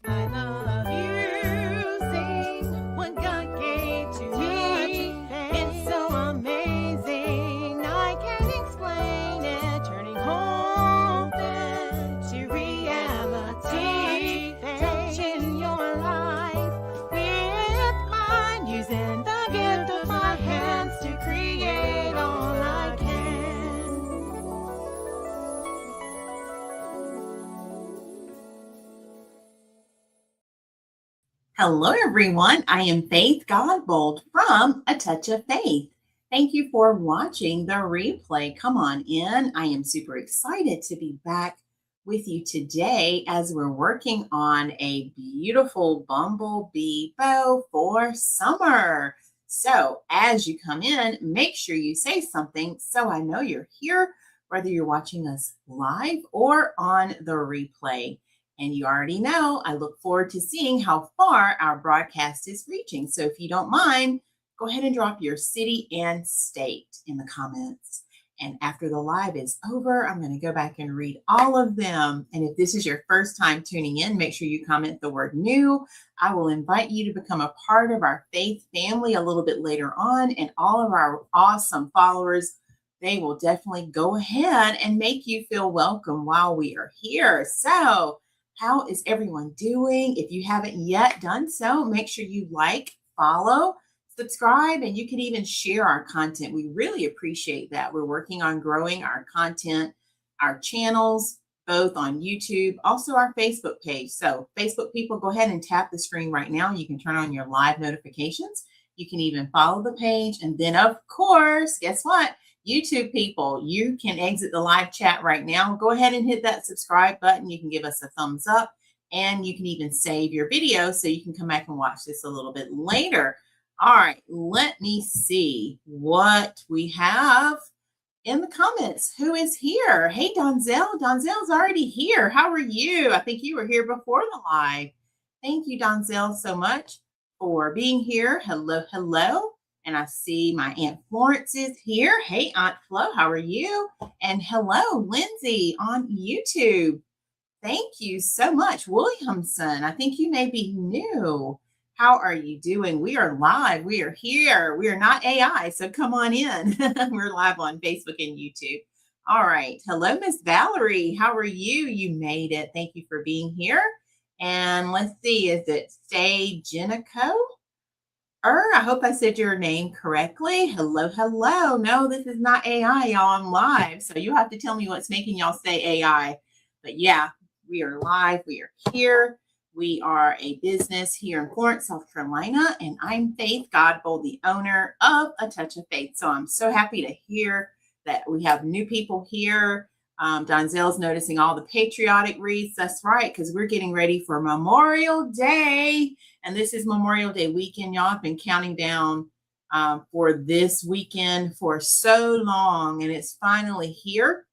I love using what God gave to me. It's so amazing. I can't explain it. Turning hope into reality. Touching your life with mine. Using the gift of my hands to create all I can. Hello, everyone. I am Faith Godbold from A Touch of Faith. Thank you for watching the replay. Come on in. I am super excited to be back with you today as we're working on a beautiful bumblebee bow for summer. So, as you come in, make sure you say something so I know you're here, whether you're watching us live or on the replay. And you already know, I look forward to seeing how far our broadcast is reaching. So if you don't mind, go ahead and drop your city and state in the comments. And after the live is over, I'm going to go back and read all of them. And if this is your first time tuning in, make sure you comment the word new. I will invite you to become a part of our faith family a little bit later on. And all of our awesome followers, they will definitely go ahead and make you feel welcome while we are here. So, how is everyone doing? If you haven't yet done so, make sure you like, follow, subscribe, and you can even share our content. We really appreciate that. We're working on growing our content, our channels, both on YouTube, also our Facebook page. So Facebook people, go ahead and tap the screen right now. You can turn on your live notifications. You can even follow the page. And then, of course, guess what? YouTube people, you can exit the live chat right now. Go ahead and hit that subscribe button. You can give us a thumbs up, and you can even save your video so you can come back and watch this a little bit later. All right, let me see what we have in the comments. Who is here? Hey, Donzel. Donzel's already here. How are you? I think you were here before the live. Thank you, Donzel, so much for being here. Hello, hello. And I see my Aunt Florence is here. Hey, Aunt Flo, how are you? And hello, Lindsay on YouTube. Thank you so much. Williamson, I think you may be new. How are you doing? We are live. We are here. We are not AI, so come on in. We're live on Facebook and YouTube. All right. Hello, Miss Valerie. How are you? You made it. Thank you for being here. And let's see, is it Stay Jenico? I hope I said your name correctly. Hello, hello. No, this is not AI, y'all. I'm live. So you have to tell me what's making y'all say AI. But yeah, we are live. We are here. We are a business here in Florence, South Carolina. And I'm Faith Godbold, the owner of A Touch of Faith. So I'm so happy to hear that we have new people here. Donzel's noticing all the patriotic wreaths. That's right, because we're getting ready for Memorial Day. And this is Memorial Day weekend. Y'all have been counting down for this weekend for so long, and it's finally here.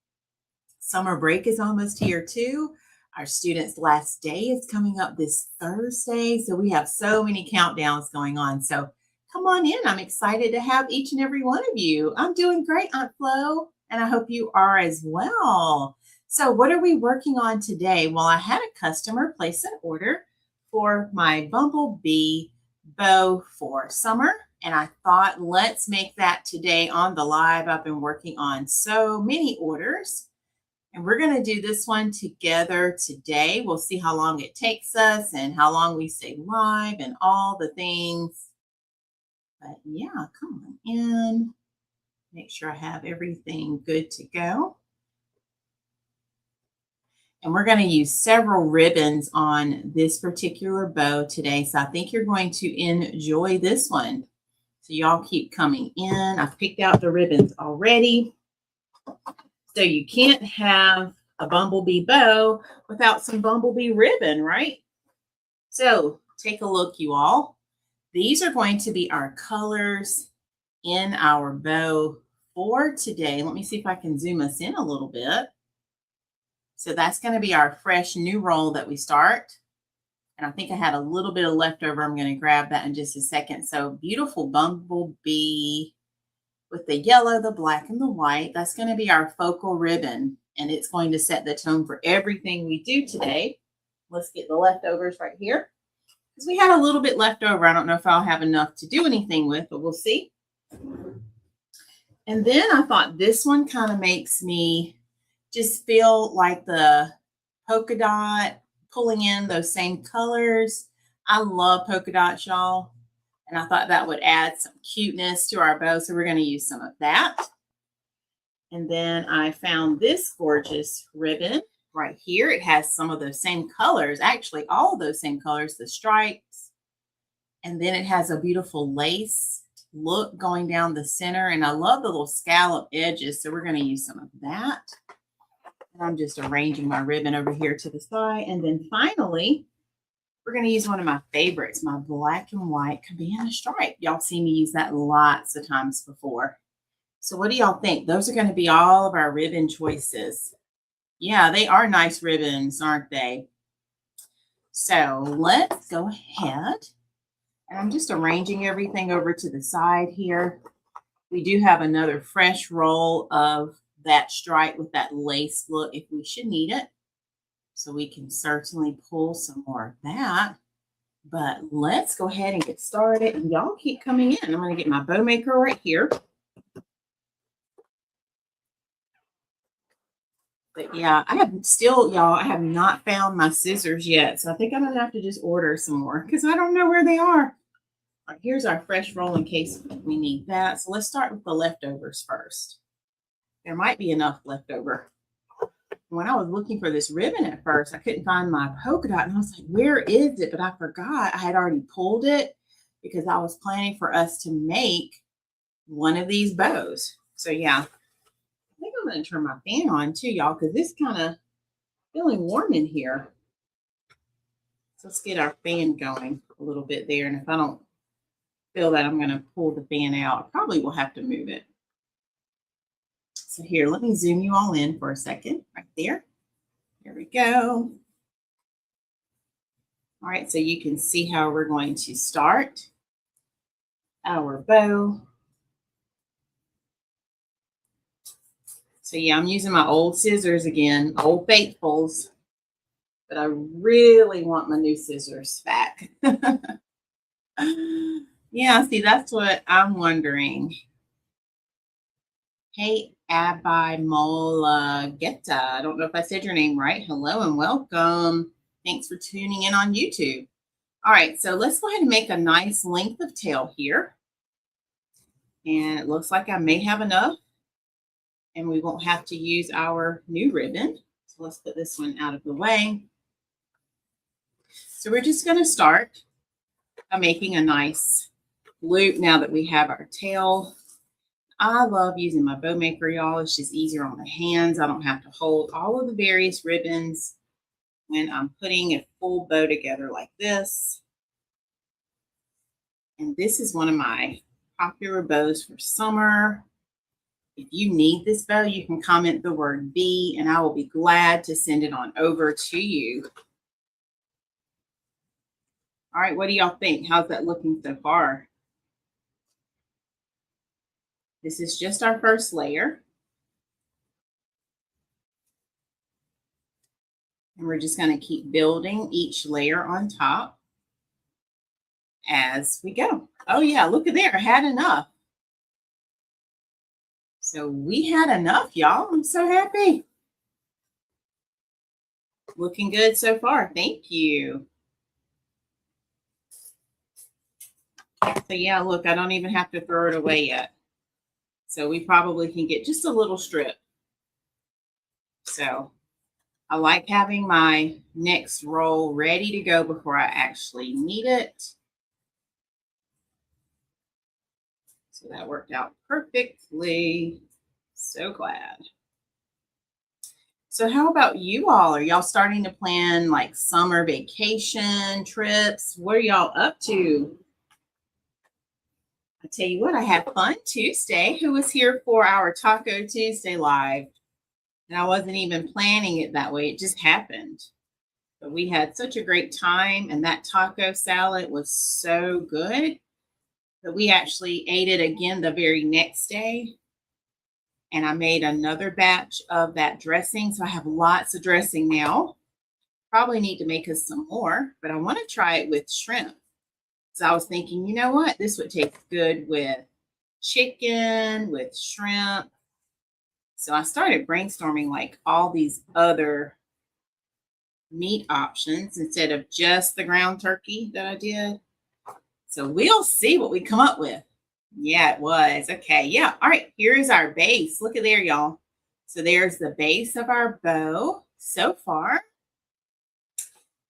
Summer break is almost here too. Our students' last day is coming up this Thursday. So we have so many countdowns going on. So come on in. I'm excited to have each and every one of you. I'm doing great, Aunt Flo, and I hope you are as well. So what are we working on today? Well, I had a customer place an order for my bumblebee bow for summer. And I thought, let's make that today on the live. I've been working on so many orders. And we're going to do this one together today. We'll see how long it takes us and how long we stay live and all the things. But yeah, come on in. Make sure I have everything good to go. And we're going to use several ribbons on this particular bow today. So I think you're going to enjoy this one. So y'all keep coming in. I've picked out the ribbons already. So you can't have a bumblebee bow without some bumblebee ribbon, right? So take a look, you all. These are going to be our colors in our bow for today. Let me see if I can zoom us in a little bit. So that's going to be our fresh new roll that we start. And I think I had a little bit of leftover. I'm going to grab that in just a second. So beautiful bumblebee with the yellow, the black, and the white. That's going to be our focal ribbon. And it's going to set the tone for everything we do today. let's get the leftovers right here. Because we had a little bit left over. I don't know if I'll have enough to do anything with, but we'll see. And then I thought this one kind of makes me just feel like the polka dot, pulling in those same colors. I love polka dots, y'all. And I thought that would add some cuteness to our bow. So we're going to use some of that. And then I found this gorgeous ribbon right here. It has some of those same colors, actually all of those same colors, the stripes. And then it has a beautiful lace look going down the center. And I love the little scallop edges. So we're going to use some of that. And I'm just arranging my ribbon over here to the side. And then finally, we're going to use one of my favorites, my black and white cabana stripe. Y'all seen me use that lots of times before. So what do y'all think? Those are going to be all of our ribbon choices. Yeah, they are nice ribbons, aren't they? So let's go ahead. And I'm just arranging everything over to the side here. We do have another fresh roll of that stripe with that lace look if we should need it. So we can certainly pull some more of that. But let's go ahead and get started. And y'all keep coming in. I'm going to get my bow maker right here. But yeah, I have not found my scissors yet. So I think I'm going to have to just order some more because I don't know where they are. All right, here's our fresh roll in case we need that. So let's start with the leftovers first. There might be enough left over. When I was looking for this ribbon at first, I couldn't find my polka dot. And I was like, where is it? But I forgot I had already pulled it because I was planning for us to make one of these bows. So yeah, I think I'm going to turn my fan on too, y'all, because it's kind of feeling warm in here. So let's get our fan going a little bit there. And if I don't feel that, I'm going to pull the fan out. I probably will have to move it. So here, let me zoom you all in for a second, right there. There we go. All right, so you can see how we're going to start our bow. So yeah, I'm using my old scissors again, old faithfuls, but I really want my new scissors back. Yeah, see, that's what I'm wondering. Hey, Abimolageta. I don't know if I said your name right. Hello and welcome. Thanks for tuning in on YouTube. All right, so let's go ahead and make a nice length of tail here. And it looks like I may have enough. And we won't have to use our new ribbon. So let's put this one out of the way. So we're just going to start by making a nice loop now that we have our tail. I love using my bow maker, y'all. It's just easier on the hands. I don't have to hold all of the various ribbons when I'm putting a full bow together like this. And this is one of my popular bows for summer. If you need this bow, you can comment the word B and I will be glad to send it on over to you. All right, what do y'all think? How's that looking so far? This is just our first layer. And we're just going to keep building each layer on top as we go. Oh yeah, look at there, I had enough. So we had enough, y'all. I'm so happy. Looking good so far. Thank you. So yeah, look, I don't even have to throw it away yet. So we probably can get just a little strip. So I like having my next roll ready to go before I actually need it. So that worked out perfectly. So glad. So how about you all? Are y'all starting to plan like summer vacation trips? What are y'all up to? I tell you what, I had fun Tuesday. Who was here for our Taco Tuesday live? And I wasn't even planning it that way. It just happened. But we had such a great time. And that taco salad was so good that we actually ate it again the very next day. And I made another batch of that dressing. So I have lots of dressing now. Probably need to make us some more, but I want to try it with shrimp. So I was thinking, you know what? This would taste good with chicken, with shrimp. So I started brainstorming like all these other meat options instead of just the ground turkey that I did. So we'll see what we come up with. Yeah, it was. Okay. Yeah. All right. Here's our base. Look at there, y'all. So there's the base of our bow so far.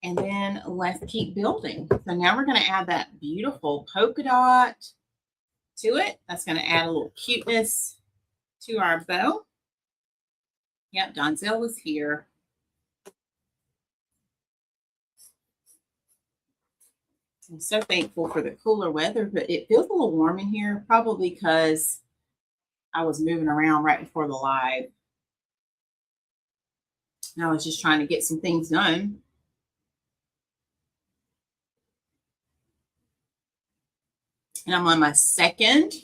And then let's keep building. So now we're going to add that beautiful polka dot to it. That's going to add a little cuteness to our bow. Yep, Donzel was here. I'm so thankful for the cooler weather, but it feels a little warm in here, probably because I was moving around right before the live. And I was just trying to get some things done. And I'm on my second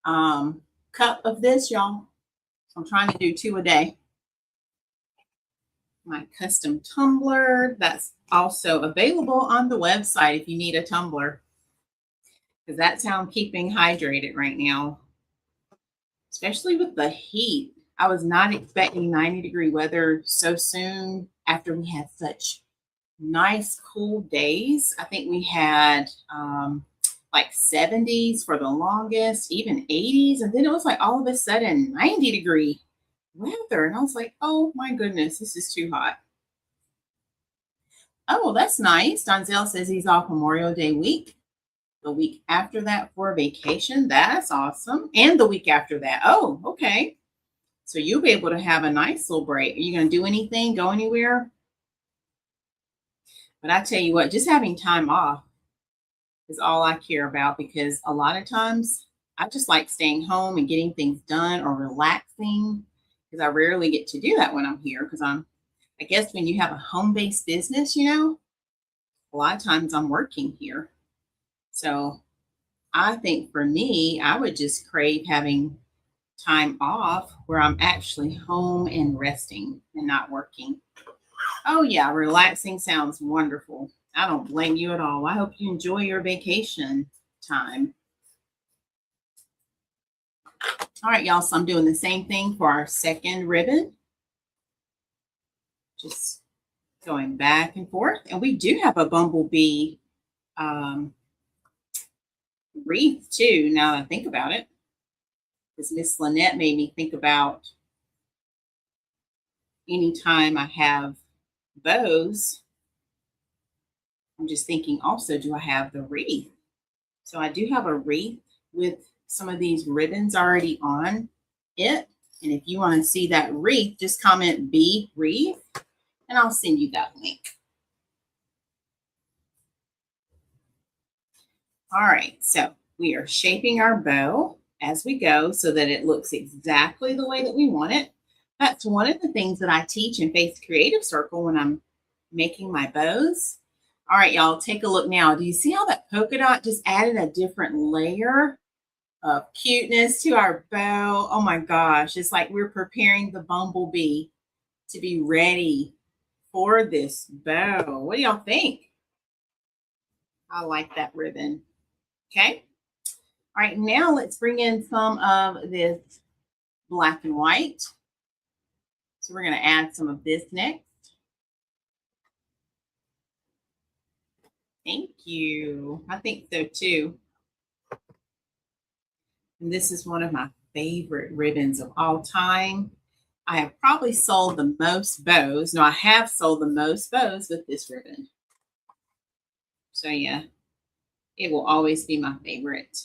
cup of this, y'all. So I'm trying to do 2 a day. My custom tumbler, that's also available on the website if you need a tumbler. Because that's how I'm keeping hydrated right now. Especially with the heat. I was not expecting 90-degree weather so soon after we had such nice, cool days. I think we had like 70s for the longest, even 80s. And then it was like all of a sudden 90-degree weather. And I was like, oh my goodness, this is too hot. Oh, that's nice. Donzel says he's off Memorial Day week. The week after that for vacation. That's awesome. And the week after that. Oh, okay. So you'll be able to have a nice little break. Are you going to do anything? Go anywhere? But I tell you what, just having time off is all I care about, because a lot of times I just like staying home and getting things done or relaxing, because I rarely get to do that when I'm here, because I guess when you have a home-based business, you know, a lot of times I'm working here. So I think for me, I would just crave having time off where I'm actually home and resting and not working. Oh yeah, relaxing sounds wonderful. I don't blame you at all. I hope you enjoy your vacation time. All right, y'all, so I'm doing the same thing for our second ribbon. Just going back and forth. And we do have a bumblebee wreath too, now that I think about it. Because Miss Lynette made me think about anytime I have bows, I'm just thinking also, do I have the wreath? So I do have a wreath with some of these ribbons already on it. And if you want to see that wreath, just comment B wreath and I'll send you that link. All right, so we are shaping our bow as we go so that it looks exactly the way that we want it. That's one of the things that I teach in Faith's Creative Circle when I'm making my bows. All right, y'all, take a look now. Do you see how that polka dot just added a different layer of cuteness to our bow? Oh my gosh, it's like we're preparing the bumblebee to be ready for this bow. What do y'all think? I like that ribbon. Okay. All right, now let's bring in some of this black and white. So we're going to add some of this next. Thank you. I think so too. And this is one of my favorite ribbons of all time. I have probably sold the most bows. No, I have sold the most bows with this ribbon. So yeah, it will always be my favorite.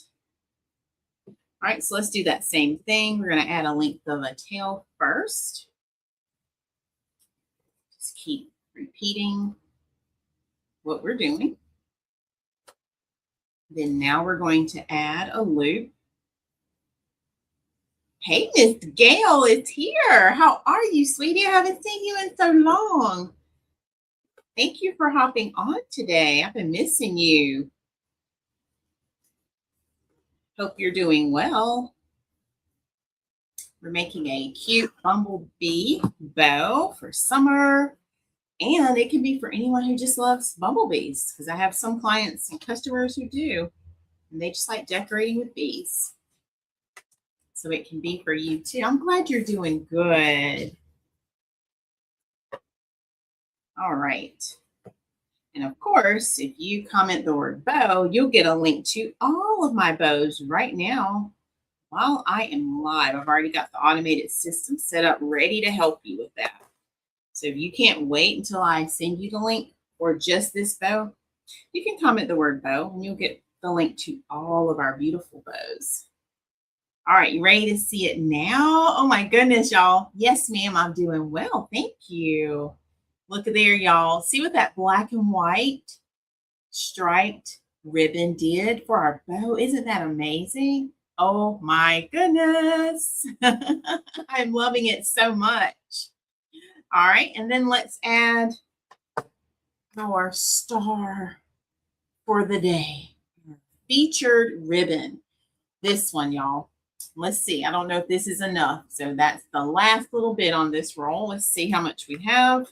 All right, so let's do that same thing. We're going to add a length of a tail first. Just keep repeating what we're doing. Then now we're going to add a loop. Hey, Miss Gail is here. How are you, sweetie? I haven't seen you in so long. Thank you for hopping on today. I've been missing you. Hope you're doing well. We're making a cute bumblebee bow for summer. And it can be for anyone who just loves bumblebees, because I have some clients and customers who do, and they just like decorating with bees. So it can be for you too. I'm glad you're doing good. All right. And of course, if you comment the word bow, you'll get a link to all of my bows right now while I am live. I've already got the automated system set up ready to help you with that. So if you can't wait until I send you the link for just this bow, you can comment the word bow and you'll get the link to all of our beautiful bows. All right, you ready to see it now? Oh my goodness, y'all. Yes, ma'am, I'm doing well. Thank you. Look there, y'all. See what that black and white striped ribbon did for our bow? Isn't that amazing? Oh my goodness. I'm loving it so much. All right, and then let's add our star for the day. Featured ribbon. This one, y'all. Let's see. I don't know if this is enough. So that's the last little bit on this roll. Let's see how much we have.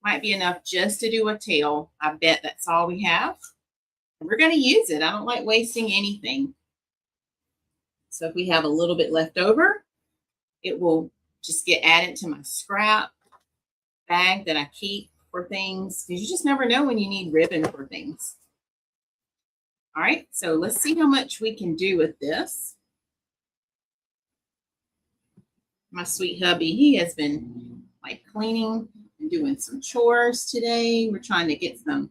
Might be enough just to do a tail. I bet that's all we have. And we're going to use it. I don't like wasting anything. So if we have a little bit left over, it will just get added to my scrap bag that I keep for things, because you just never know when you need ribbon for things. All right, so let's see how much we can do with this. My sweet hubby, he has been like cleaning and doing some chores today. We're trying to get some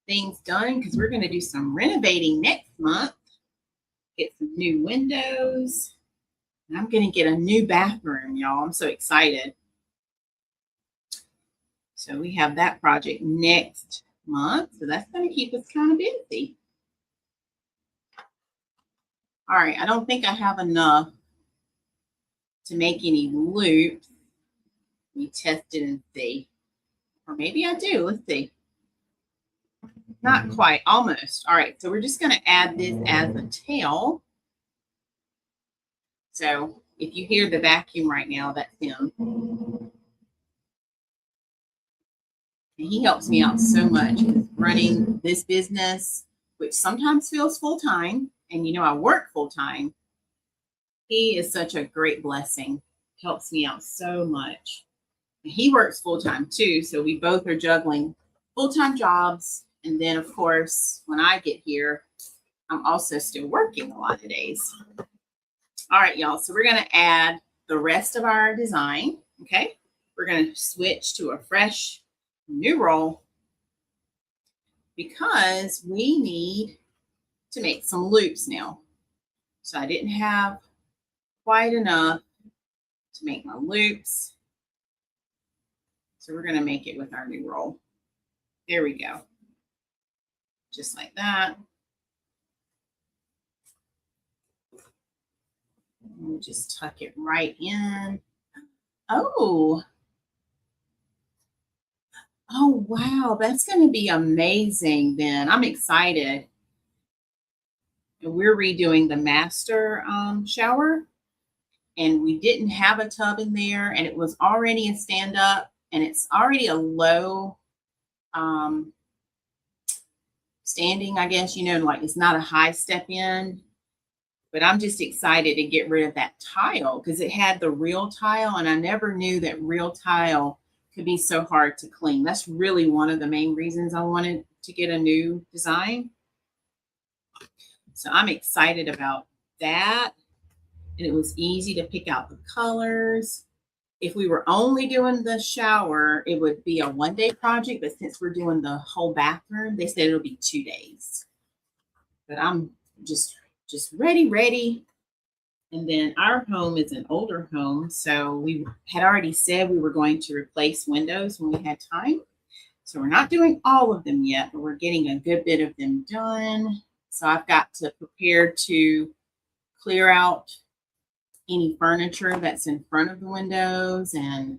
things done because we're going to do some renovating next month. Get some new windows. And I'm going to get a new bathroom, y'all. I'm so excited. So we have that project next month. So that's going to keep us kind of busy. All right, I don't think I have enough to make any loops. Let me test it and see. Or maybe I do. Let's see. Not quite, almost. All right, so we're just going to add this as a tail. So if you hear the vacuum right now, that's him. And he helps me out so much running this business, which sometimes feels full-time. And you know, I work full-time. He is such a great blessing. Helps me out so much. And he works full-time too. So we both are juggling full-time jobs. And then, of course, when I get here, I'm also still working a lot of days. All right, y'all. So we're going to add the rest of our design. Okay. We're going to switch to a fresh new roll because we need to make some loops now. So I didn't have quite enough to make my loops. So we're going to make it with our new roll. There we go. Just like that. We'll just tuck it right in. Oh, wow. That's going to be amazing then. I'm excited. And we're redoing the master shower. And we didn't have a tub in there. And it was already a stand-up. And it's already a low standing, I guess, you know, like it's not a high step in. But I'm just excited to get rid of that tile because it had the real tile. And I never knew that real tile could be so hard to clean. That's really one of the main reasons I wanted to get a new design. So I'm excited about that. And it was easy to pick out the colors. If we were only doing the shower, it would be a one-day project. But since we're doing the whole bathroom, they said it'll be 2 days. But I'm just ready. And then our home is an older home. So we had already said we were going to replace windows when we had time. So we're not doing all of them yet, but we're getting a good bit of them done. So I've got to prepare to clear out any furniture that's in front of the windows and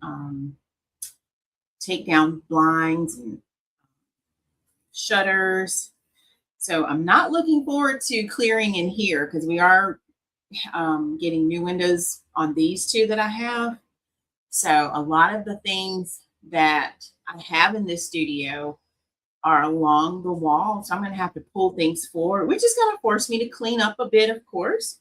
take down blinds and shutters. So I'm not looking forward to clearing in here because we are getting new windows on these two that I have. So a lot of the things that I have in this studio are along the wall. So I'm going to have to pull things forward, which is going to force me to clean up a bit, of course.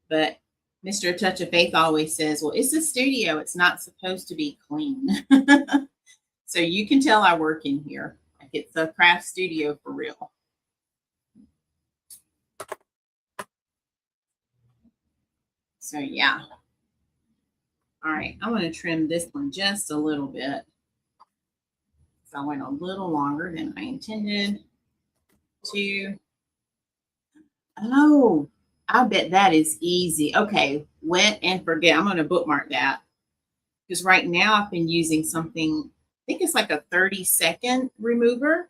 But Mr. Touch of Faith always says, well, it's a studio. It's not supposed to be clean. So you can tell I work in here. Like it's a craft studio for real. So yeah. All right, I'm going to trim this one just a little bit. So I went a little longer than I intended to. Oh, I bet that is easy. Okay, wet and forget. I'm going to bookmark that. Because right now I've been using something, I think it's like a 30-second remover,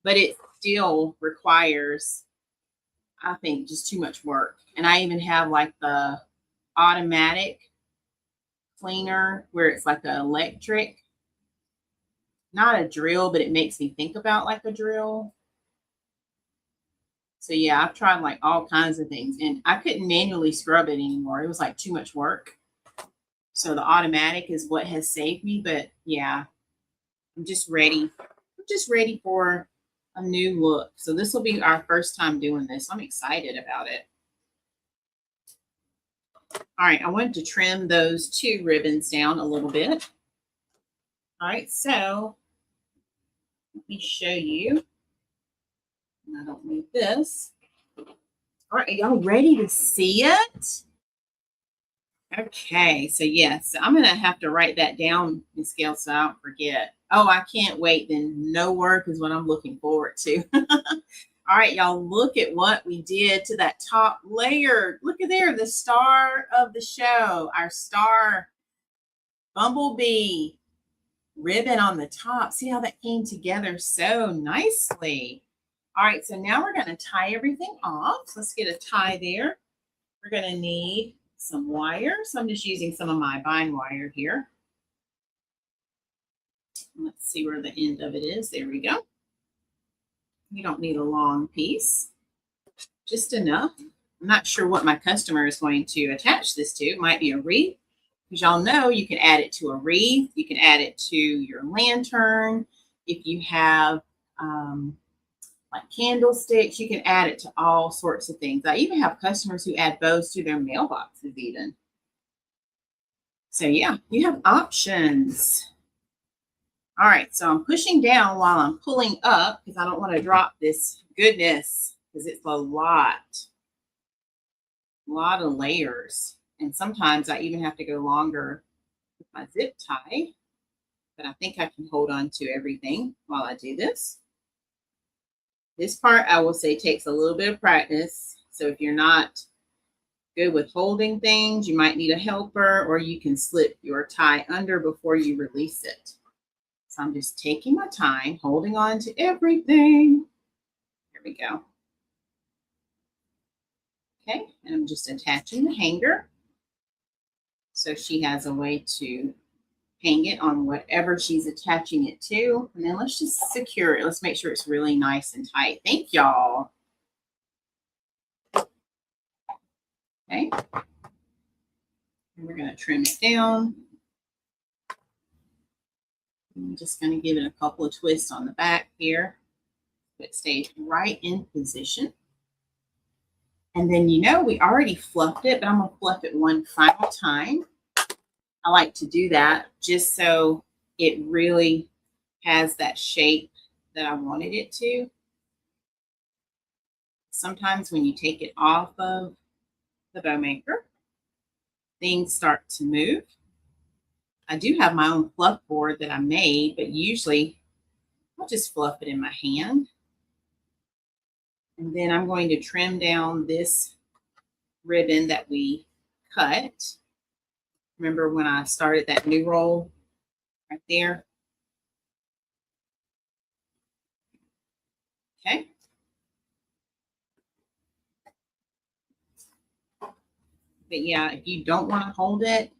but it still requires, I think, just too much work. And I even have like the automatic cleaner where it's like an electric, not a drill, but it makes me think about like a drill. So yeah, I've tried like all kinds of things and I couldn't manually scrub it anymore. It was like too much work. So the automatic is what has saved me. But yeah, I'm just ready. I'm just ready for a new look. So this will be our first time doing this. I'm excited about it. All right, I wanted to trim those 2 ribbons down a little bit. All right, so let me show you. I don't need this. All right, are y'all ready to see it? Okay, so yes, I'm going to have to write that down, Miss Gail, so I don't forget. Oh, I can't wait. Then no work is what I'm looking forward to. All right, y'all, look at what we did to that top layer. Look at there, the star of the show, our star Bumblebee ribbon on the top. See how that came together so nicely. All right, so now we're going to tie everything off. So let's get a tie there. We're going to need some wire. So I'm just using some of my bind wire here. Let's see where the end of it is. There we go. You don't need a long piece, just enough. I'm not sure what my customer is going to attach this to. It might be a wreath, because y'all know you can add it to a wreath. You can add it to your lantern. If you have like candlesticks, you can add it to all sorts of things. I even have customers who add bows to their mailboxes even. So yeah, you have options. All right, so I'm pushing down while I'm pulling up because I don't want to drop this goodness because it's a lot of layers. And sometimes I even have to go longer with my zip tie, but I think I can hold on to everything while I do this. This part, I will say, takes a little bit of practice. So if you're not good with holding things, you might need a helper, or you can slip your tie under before you release it. So I'm just taking my time, holding on to everything. Here we go. Okay, and I'm just attaching the hanger. So she has a way to hang it on whatever she's attaching it to. And then let's just secure it. Let's make sure it's really nice and tight. Thank y'all. Okay. And we're going to trim it down. I'm just going to give it a couple of twists on the back here. So it stays right in position. And then, you know, we already fluffed it, but I'm going to fluff it one final time. I like to do that just so it really has that shape that I wanted it to. Sometimes when you take it off of the bow maker, things start to move. I do have my own fluff board that I made, but usually I'll just fluff it in my hand. And then I'm going to trim down this ribbon that we cut. Remember when I started that new roll right there? Okay. But yeah, if you don't want to hold it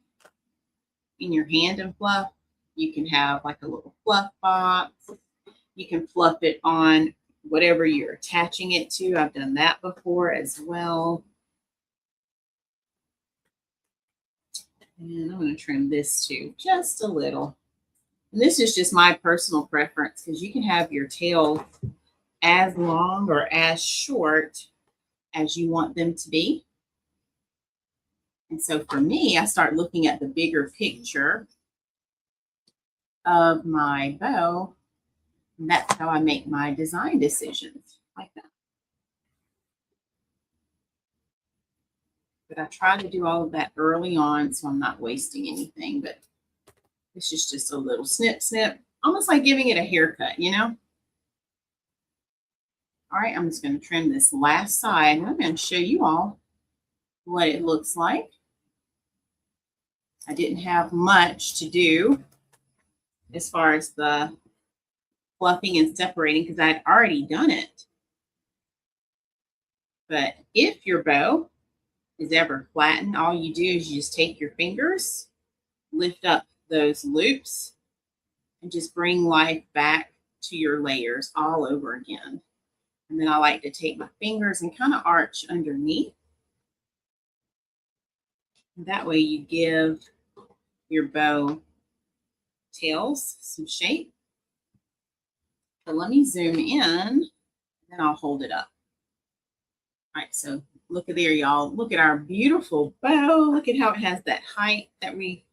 in your hand and fluff, you can have like a little fluff box. You can fluff it on whatever you're attaching it to. I've done that before as well. And I'm going to trim this too, just a little. And this is just my personal preference because you can have your tails as long or as short as you want them to be. And so for me, I start looking at the bigger picture of my bow. And that's how I make my design decisions, like that. But I try to do all of that early on so I'm not wasting anything. But this is just a little snip, snip, almost like giving it a haircut, you know? All right, I'm just going to trim this last side. And I'm going to show you all what it looks like. I didn't have much to do as far as the fluffing and separating because I had already done it. But if your bow is ever flattened, all you do is you just take your fingers, lift up those loops, and just bring life back to your layers all over again. And then I like to take my fingers and kind of arch underneath. And that way you give your bow tails some shape. So let me zoom in, then I'll hold it up. All right, so look at there, y'all. Look at our beautiful bow. Look at how it has that height that we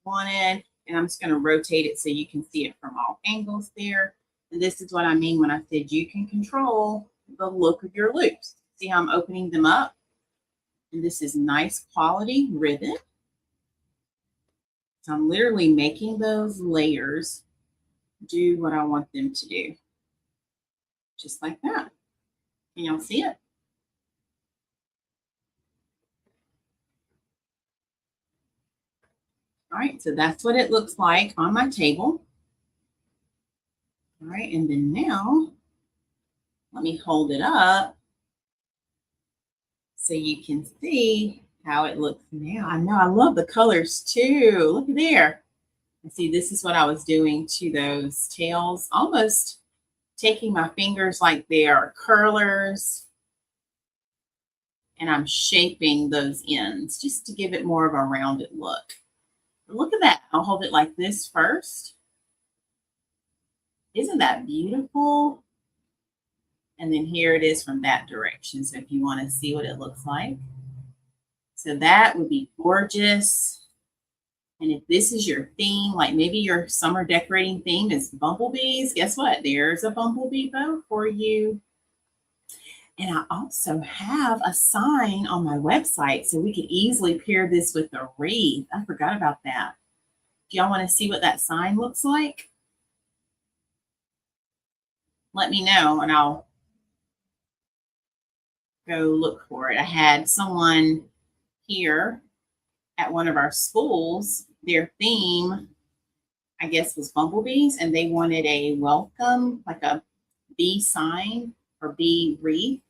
wanted. And I'm just going to rotate it so you can see it from all angles there. And this is what I mean when I said you can control the look of your loops. See how I'm opening them up? And this is nice quality ribbon. So I'm literally making those layers do what I want them to do. Just like that. Can y'all see it? All right, so that's what it looks like on my table. All right, and then now, let me hold it up so you can see how it looks now. I know, I love the colors too. Look at there. And see, this is what I was doing to those tails, almost taking my fingers like they are curlers, and I'm shaping those ends just to give it more of a rounded look. Look at that. I'll hold it like this first. Isn't that beautiful? And then here it is from that direction. So if you want to see what it looks like. So that would be gorgeous. And if this is your theme, like maybe your summer decorating theme is bumblebees, guess what? There's a bumblebee bow for you. And I also have a sign on my website so we could easily pair this with a wreath. I forgot about that. Do y'all want to see what that sign looks like? Let me know and I'll go look for it. I had someone here at one of our schools, their theme, I guess, was bumblebees, and they wanted a welcome, like a bee sign or bee wreath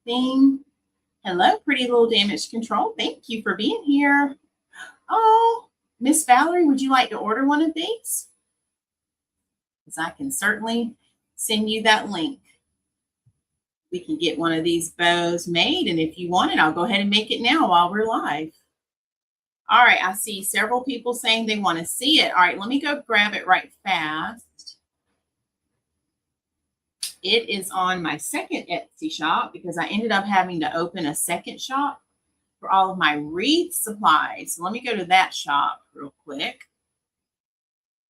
theme. Hello, pretty little damage control. Thank you for being here. Oh, Miss Valerie, would you like to order one of these? Because I can certainly send you that link. We can get one of these bows made, and if you want it, I'll go ahead and make it now while we're live. All right, I see several people saying they want to see it. All right, let me go grab it right fast. It is on my second Etsy shop because I ended up having to open a second shop for all of my wreath supplies. So let me go to that shop real quick.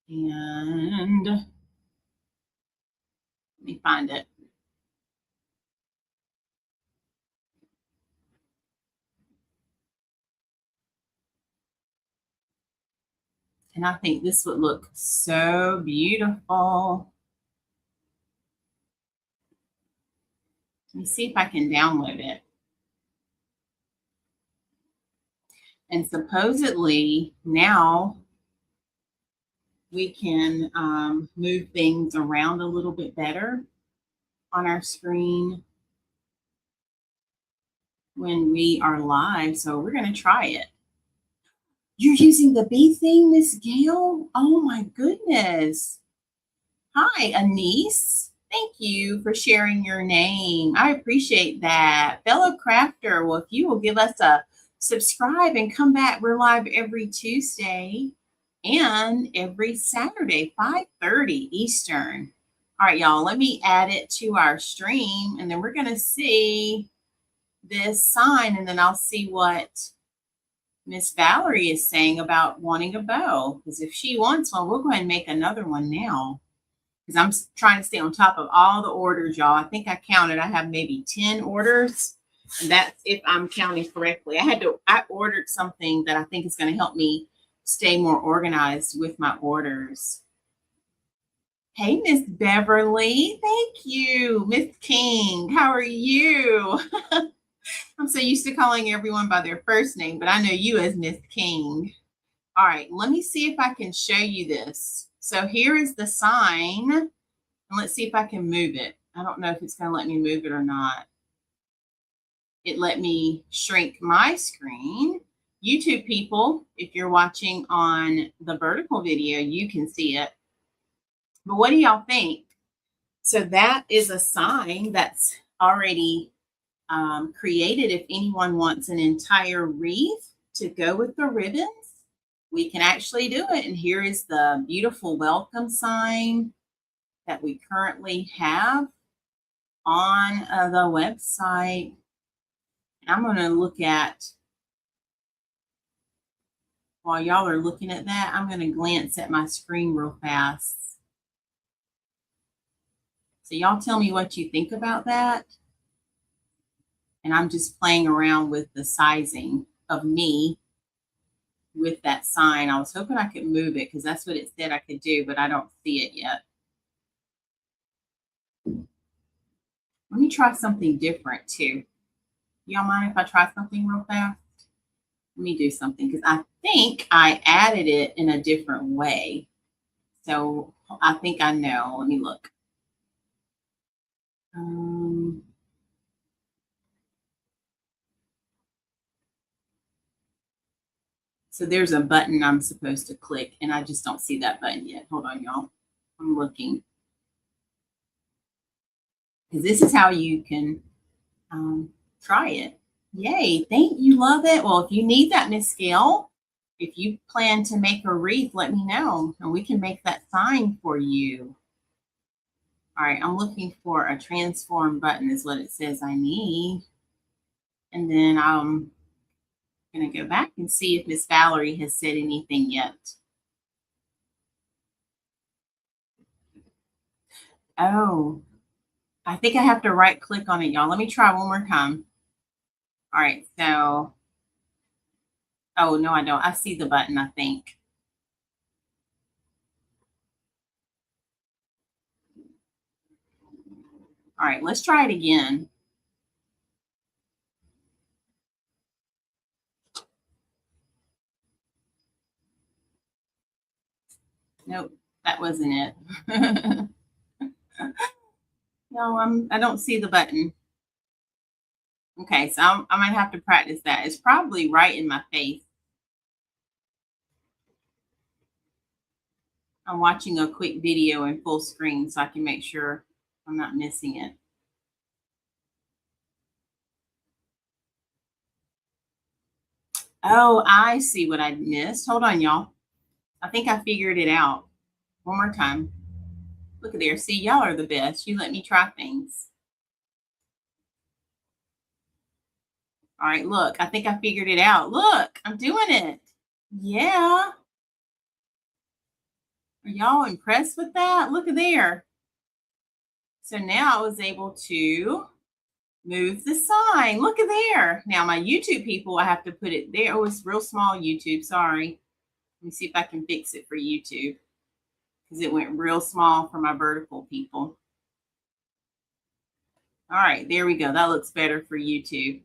And let me find it. And I think this would look so beautiful. Let me see if I can download it. And supposedly now we can move things around a little bit better on our screen when we are live. So we're going to try it. You're using the bee thing, Miss Gail? Oh my goodness. Hi, Anise. Thank you for sharing your name. I appreciate that. Fellow crafter, well, if you will give us a subscribe and come back. We're live every Tuesday and every Saturday, 5:30 Eastern. All right, y'all, let me add it to our stream, and then we're going to see this sign, and then I'll see what Miss Valerie is saying about wanting a bow. Because if she wants one, we'll go ahead and make another one now. Because I'm trying to stay on top of all the orders, y'all. I think I counted. I have maybe 10 orders. And that's if I'm counting correctly. I ordered something that I think is going to help me stay more organized with my orders. Hey, Miss Beverly. Thank you. Miss King, how are you? I'm so used to calling everyone by their first name, but I know you as Miss King. All right, let me see if I can show you this. So here is the sign, and let's see if I can move it. I don't know if it's going to let me move it or not. It let me shrink my screen. YouTube people, if you're watching on the vertical video, you can see it. But what do y'all think? So that is a sign that's already created. If anyone wants an entire wreath to go with the ribbons, we can actually do it. And here is the beautiful welcome sign that we currently have on the website. I'm going to look at, while y'all are looking at that, I'm going to glance at my screen real fast. So y'all tell me what you think about that. And I'm just playing around with the sizing of me with that sign. I was hoping I could move it because that's what it said I could do, but I don't see it yet. Let me try something different too. Y'all mind if I try something real fast? Let me do something because I think I added it in a different way. So I think I know. Let me look. So there's a button I'm supposed to click, and I just don't see that button yet. Hold on, y'all. I'm looking. Because this is how you can try it. Yay, thank you, love it. Well, if you need that, Miss Gail, if you plan to make a wreath, let me know, and we can make that sign for you. All right, I'm looking for a transform button is what it says I need. And then I'm going to go back and see if Miss Valerie has said anything yet. Oh, I think I have to right click on it, y'all. Let me try one more time. All right, so, oh, no, I don't. I see the button, I think. All right, let's try it again. Nope, that wasn't it. No, I don't see the button. Okay, so I might have to practice that. It's probably right in my face. I'm watching a quick video in full screen so I can make sure I'm not missing it. Oh, I see what I missed. Hold on, y'all. I think I figured it out. One more time. Look at there. See, y'all are the best. You let me try things. All right, look. I think I figured it out. Look, I'm doing it. Yeah. Are y'all impressed with that? Look at there. So now I was able to move the sign. Look at there. Now my YouTube people, I have to put it there. Oh, it's real small, YouTube. Sorry. Let me see if I can fix it for YouTube because it went real small for my vertical people. All right, there we go. That looks better for YouTube.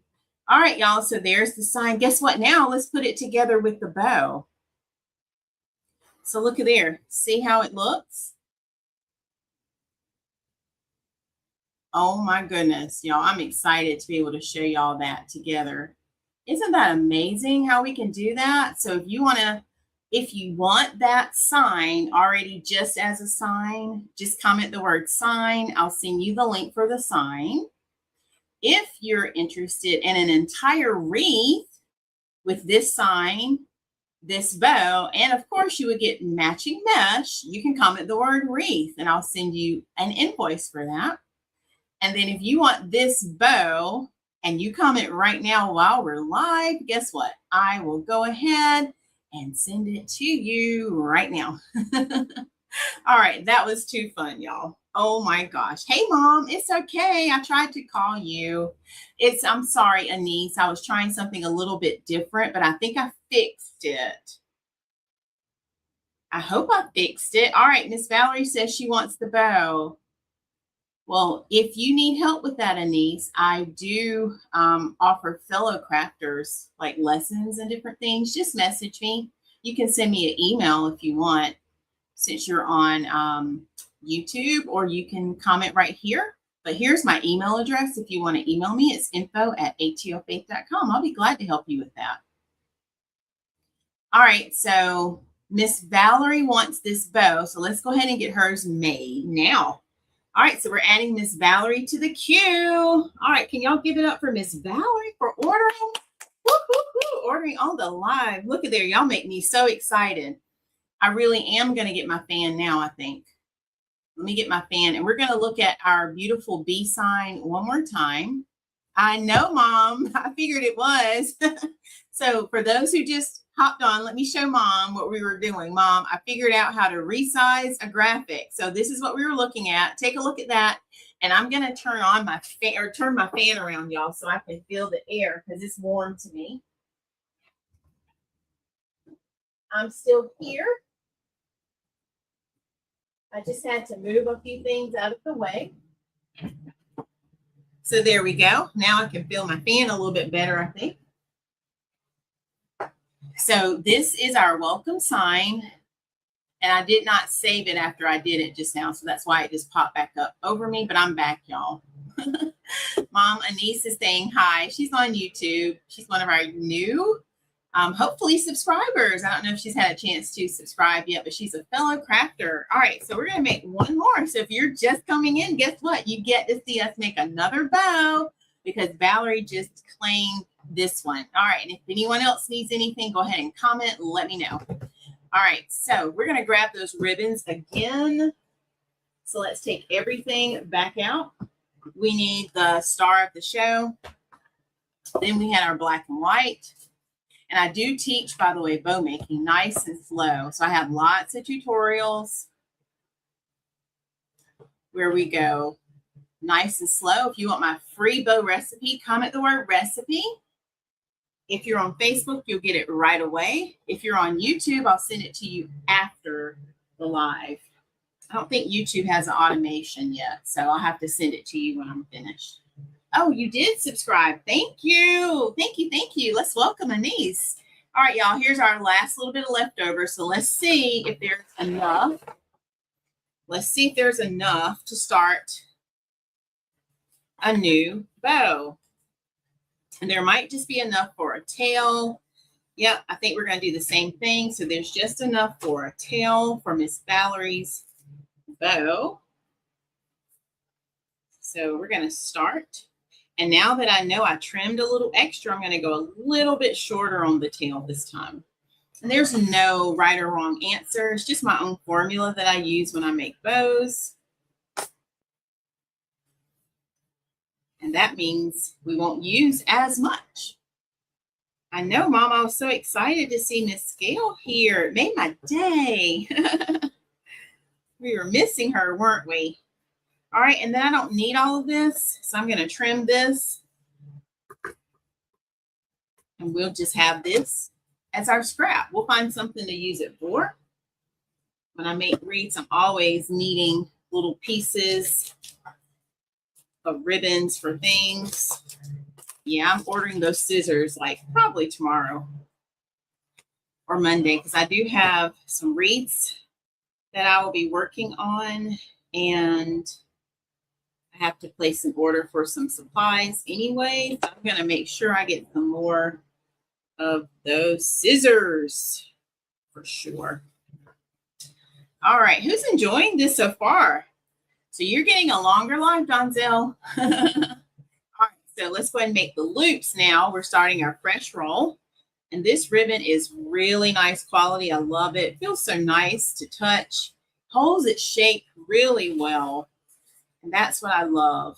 All right, y'all. So there's the sign. Guess what? Now let's put it together with the bow. So look at there. See how it looks? Oh my goodness, y'all. I'm excited to be able to show y'all that together. Isn't that amazing how we can do that? So if you want that sign already just as a sign, just comment the word sign. I'll send you the link for the sign. If you're interested in an entire wreath, with this sign, this bow, and of course you would get matching mesh. You can comment the word wreath and I'll send you an invoice for that. And then if you want this bow and you comment right now while we're live, guess what? I will go ahead and send it to you right now. All right, that was too fun, y'all. Oh my gosh. Hey, Mom, it's okay. I tried to call you. I'm sorry, Anise. I was trying something a little bit different, but I think I fixed it. I hope I fixed it. All right, Miss Valerie says she wants the bow. Well, if you need help with that, Anise, I do offer fellow crafters like lessons and different things. Just message me. You can send me an email if you want, since you're on YouTube, or you can comment right here. But here's my email address. If you want to email me, it's info@atofaith.com. I'll be glad to help you with that. All right, so Miss Valerie wants this bow. So let's go ahead and get hers made now. All right, so we're adding Miss Valerie to the queue. All right, can y'all give it up for Miss Valerie for ordering? Woo, woo, woo, ordering on the live. Look at there, y'all make me so excited. I really am going to get my fan now, I think. Let me get my fan, and we're going to look at our beautiful bee sign one more time. I know, Mom. I figured it was. So for those who just hopped on, let me show Mom what we were doing. Mom, I figured out how to resize a graphic. So this is what we were looking at. Take a look at that. And I'm going to turn on my fan, or turn my fan around, y'all, so I can feel the air because it's warm to me. I'm still here. I just had to move a few things out of the way. So there we go. Now I can feel my fan a little bit better, I think. So this is our welcome sign. And I did not save it after I did it just now. So that's why it just popped back up over me. But I'm back, y'all. Mom, Anise is saying hi. She's on YouTube. She's one of our new hopefully subscribers. I don't know if she's had a chance to subscribe yet, but she's a fellow crafter. All right, so we're going to make one more. So if you're just coming in, guess what? You get to see us make another bow because Valerie just claimed this one. All right, and if anyone else needs anything, go ahead and comment. Let me know. All right, so we're going to grab those ribbons again. So let's take everything back out. We need the star of the show. Then we had our black and white. And I do teach, by the way, bow making nice and slow. So I have lots of tutorials where we go nice and slow. If you want my free bow recipe, comment the word recipe. If you're on Facebook, you'll get it right away. If you're on YouTube, I'll send it to you after the live. I don't think YouTube has an automation yet, so I'll have to send it to you when I'm finished. Oh, you did subscribe. Thank you. Thank you. Thank you. Let's welcome Anise. All right, y'all, here's our last little bit of leftover. So let's see if there's enough. Let's see if there's enough to start a new bow. And there might just be enough for a tail. Yep, I think we're going to do the same thing. So there's just enough for a tail for Miss Valerie's bow. So we're going to start. And now that I know I trimmed a little extra, I'm going to go a little bit shorter on the tail this time. And there's no right or wrong answer. It's just my own formula that I use when I make bows. And that means we won't use as much. I know, Mom, I was so excited to see Miss Gail here. It made my day. We were missing her, weren't we? All right, and then I don't need all of this, so I'm going to trim this. And we'll just have this as our scrap. We'll find something to use it for. When I make wreaths, I'm always needing little pieces of ribbons for things. Yeah, I'm ordering those scissors like probably tomorrow or Monday because I do have some wreaths that I will be working on, and I have to place an order for some supplies anyway. So I'm going to make sure I get some more of those scissors for sure. All right, who's enjoying this so far? So you're getting a longer live, Donzel. All right, so let's go ahead and make the loops now. We're starting our fresh roll. And this ribbon is really nice quality. I love it. It feels so nice to touch. Holds its shape really well. And that's what I love.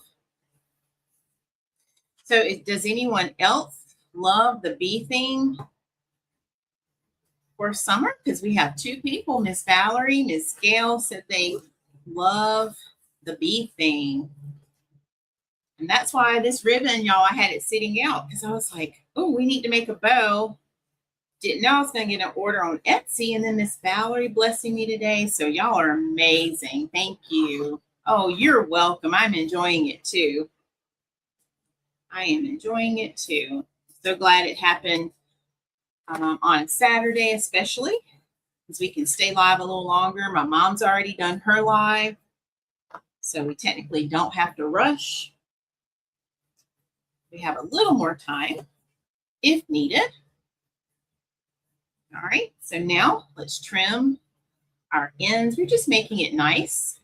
So does anyone else love the bee theme for summer? Because we have two people, Miss Valerie, Miss Gail, said they love the bee theme. And that's why this ribbon, y'all, I had it sitting out because I was like, oh, we need to make a bow. Didn't know I was going to get an order on Etsy. And then Miss Valerie blessing me today. So y'all are amazing. Thank you. Oh, you're welcome. I'm enjoying it too. I am enjoying it too. So glad it happened on Saturday, especially because we can stay live a little longer. My mom's already done her live, so we technically don't have to rush. We have a little more time if needed. All right, so now let's trim our ends. We're just making it nice.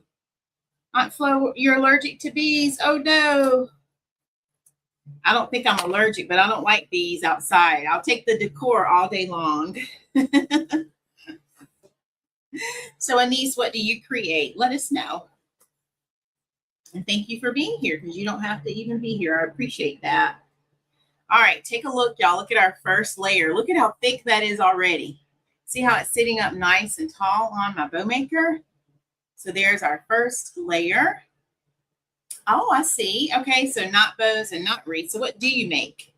Aunt Flo, you're allergic to bees? Oh no. I don't think I'm allergic, but I don't like bees outside. I'll take the Decor all day long. So Anise, what do you create? Let us know. And thank you for being here because you don't have to even be here. I appreciate that. All right, take a look, y'all. Look at our first layer. Look at how thick that is already. See how it's sitting up nice and tall on my bow maker? So there's our first layer. Oh, I see. Okay, so not bows and not wreaths. So what do you make?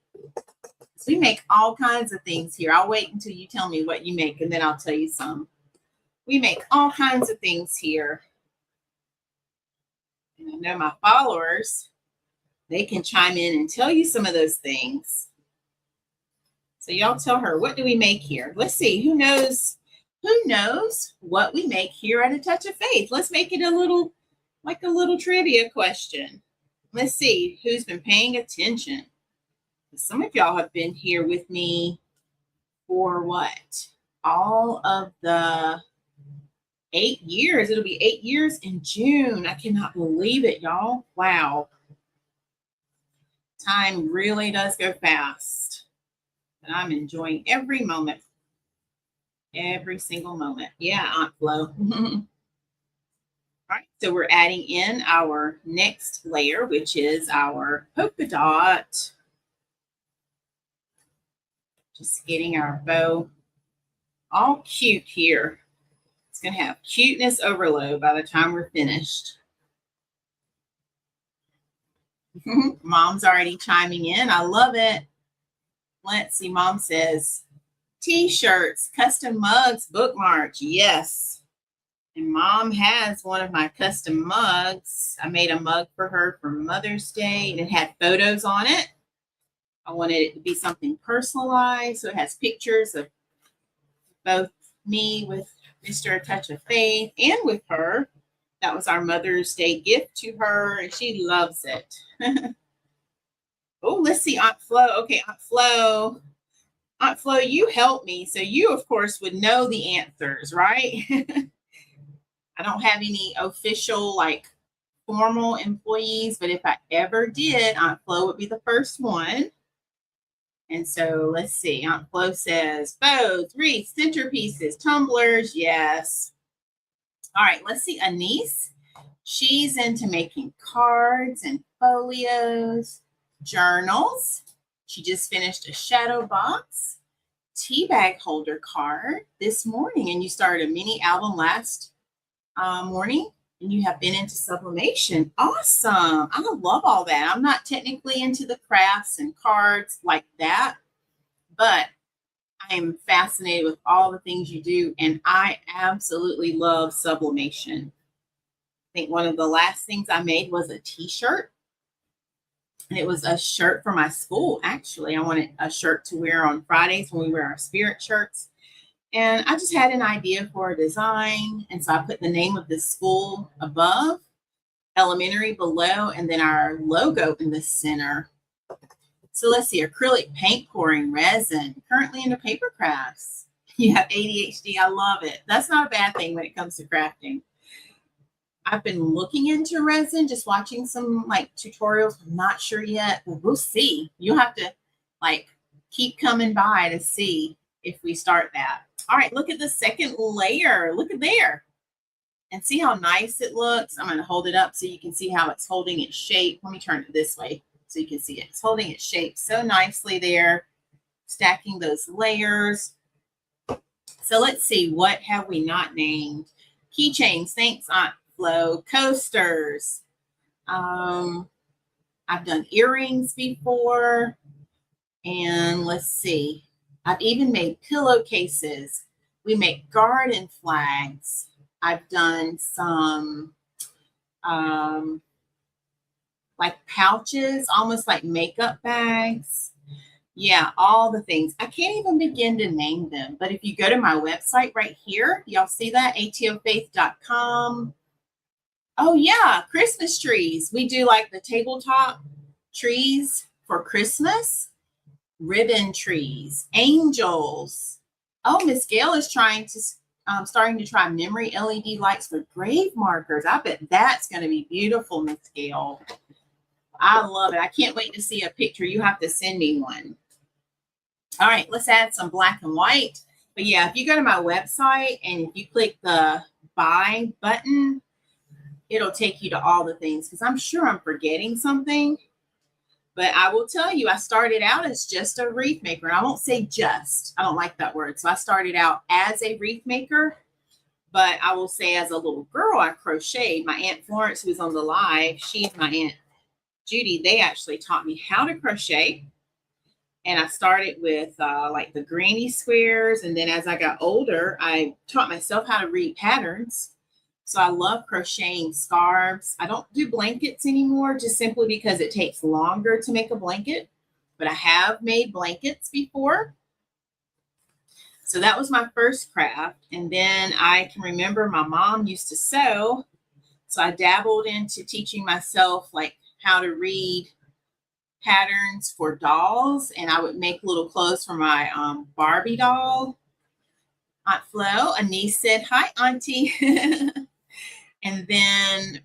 So we make all kinds of things here. I'll wait until you tell me what you make, and then I'll tell you some. We make all kinds of things here. And I know my followers, they can chime in and tell you some of those things. So y'all tell her, what do we make here? Let's see, who knows what we make here at A Touch of Faith? Let's make it a little trivia question. Let's see who's been paying attention. Some of y'all have been here with me for what? All of the 8 years. It'll be 8 years in June. I cannot believe it, y'all. Wow. Time really does go fast. And I'm enjoying every moment. Every single moment. Yeah, Aunt Flo. All right, so we're adding in our next layer, which is our polka dot. Just getting our bow all cute here. It's going to have cuteness overload by the time we're finished. Mom's already chiming in. I love it. Let's see. Mom says, T-shirts, custom mugs, bookmarks. Yes. And Mom has one of my custom mugs. I made a mug for her for Mother's Day, and it had photos on it. I wanted it to be something personalized. So it has pictures of both me with Mr. A Touch of Faith and with her. That was our Mother's Day gift to her, and she loves it. Oh, let's see, Aunt Flo. Okay, Aunt Flo. Aunt Flo, you help me. So you, of course, would know the answers, right? I don't have any official, formal employees, but if I ever did, Aunt Flo would be the first one. And so let's see. Aunt Flo says bows, wreaths, centerpieces, tumblers. Yes. All right, let's see. Anise, she's into making cards and folios, journals. She just finished a shadow box, tea bag holder card this morning. And you started a mini album last morning, and you have been into sublimation. Awesome. I love all that. I'm not technically into the crafts and cards like that, but I am fascinated with all the things you do, and I absolutely love sublimation. I think one of the last things I made was a t-shirt, and it was a shirt for my school, actually. I wanted a shirt to wear on Fridays when we wear our spirit shirts, and I just had an idea for a design, and so I put the name of the school above, elementary below, and then our logo in the center. So let's see, acrylic paint pouring resin, currently into paper crafts. You have ADHD, I love it. That's not a bad thing when it comes to crafting. I've been looking into resin, just watching some tutorials. I'm not sure yet, but we'll see. You'll have to keep coming by to see if we start that. All right, look at the second layer. Look at there. And see how nice it looks. I'm going to hold it up so you can see how it's holding its shape. Let me turn it this way so you can see it. It's holding its shape so nicely there, stacking those layers. So let's see, what have we not named? Keychains, thanks Aunt Flo. Coasters. I've done earrings before. And let's see, I've even made pillowcases. We make garden flags. I've done some like pouches, almost like makeup bags. Yeah, all the things. I can't even begin to name them. But if you go to my website right here, y'all see that, atofaith.com. Oh yeah, Christmas trees. We do like the tabletop trees for Christmas, ribbon trees, angels. Oh, Miss Gail is starting to try memory LED lights for grave markers. I bet that's going to be beautiful, Miss Gail. I love it. I can't wait to see a picture. You have to send me one. All right, let's add some black and white. But yeah, if you go to my website and if you click the buy button, it'll take you to all the things, because I'm sure I'm forgetting something. But I will tell you, I started out as just a wreath maker. And I won't say just. I don't like that word. So I started out as a wreath maker. But I will say as a little girl, I crocheted. My Aunt Florence, who's on the live, she's my Aunt Judy. They actually taught me how to crochet. And I started with like the granny squares. And then as I got older, I taught myself how to read patterns. So I love crocheting scarves. I don't do blankets anymore, just simply because it takes longer to make a blanket. But I have made blankets before. So that was my first craft. And then I can remember my mom used to sew. So I dabbled into teaching myself like how to read patterns for dolls. And I would make little clothes for my Barbie doll. Aunt Flo, a niece said, "Hi, Auntie." And then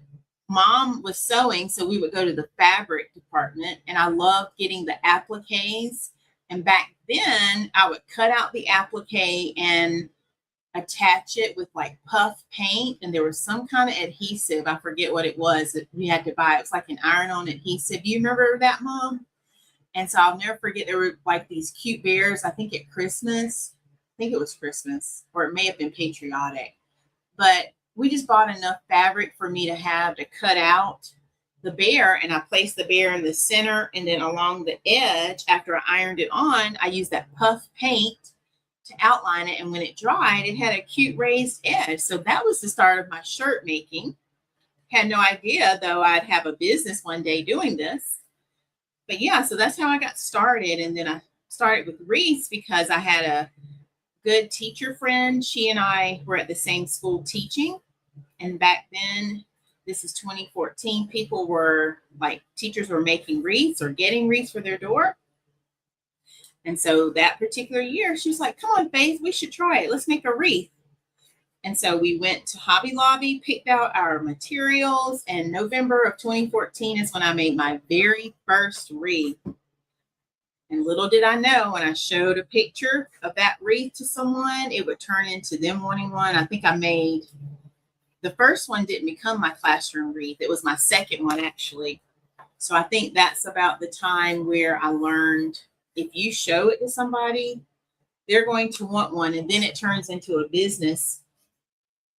Mom was sewing, so we would go to the fabric department, and I loved getting the appliques. And back then, I would cut out the applique and attach it with like puff paint, and there was some kind of adhesive. I forget what it was that we had to buy. It was like an iron-on adhesive. Do you remember that, Mom? And so I'll never forget, there were like these cute bears, I think at Christmas. I think it was Christmas, or it may have been patriotic. But we just bought enough fabric for me to have to cut out the bear, and I placed the bear in the center, and then along the edge, after I ironed it on, I used that puff paint to outline it, and when it dried, it had a cute raised edge. So that was the start of my shirt making. Had no idea, though, I'd have a business one day doing this. But yeah, so that's how I got started. And then I started with wreaths because I had a good teacher friend. She and I were at the same school teaching. And back then, this is 2014, people were like, teachers were making wreaths or getting wreaths for their door. And so that particular year, she was like, "Come on, Faith, we should try it. Let's make a wreath." And so we went to Hobby Lobby, picked out our materials, and November of 2014 is when I made my very first wreath. And little did I know, when I showed a picture of that wreath to someone, it would turn into them wanting one. I think I made, the first one didn't become my classroom wreath. It was my second one, actually. So I think that's about the time where I learned, if you show it to somebody, they're going to want one. And then it turns into a business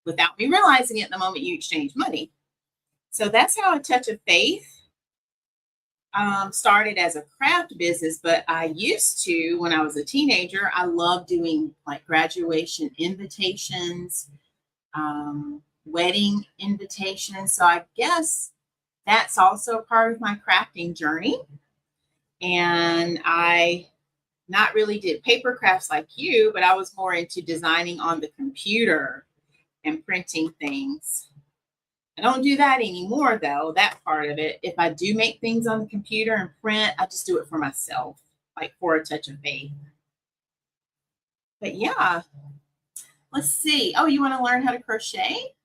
without me realizing it the moment you exchange money. So that's how A Touch of Faith started as a craft business. But I used to, when I was a teenager, I loved doing like graduation invitations, wedding invitations. So I guess that's also part of my crafting journey. And I not really did paper crafts like you, but I was more into designing on the computer and printing things. I don't do that anymore, though, that part of it. If I do make things on the computer and print, I just do it for myself, like for A Touch of Faith. But yeah, let's see. Oh, you want to learn how to crochet?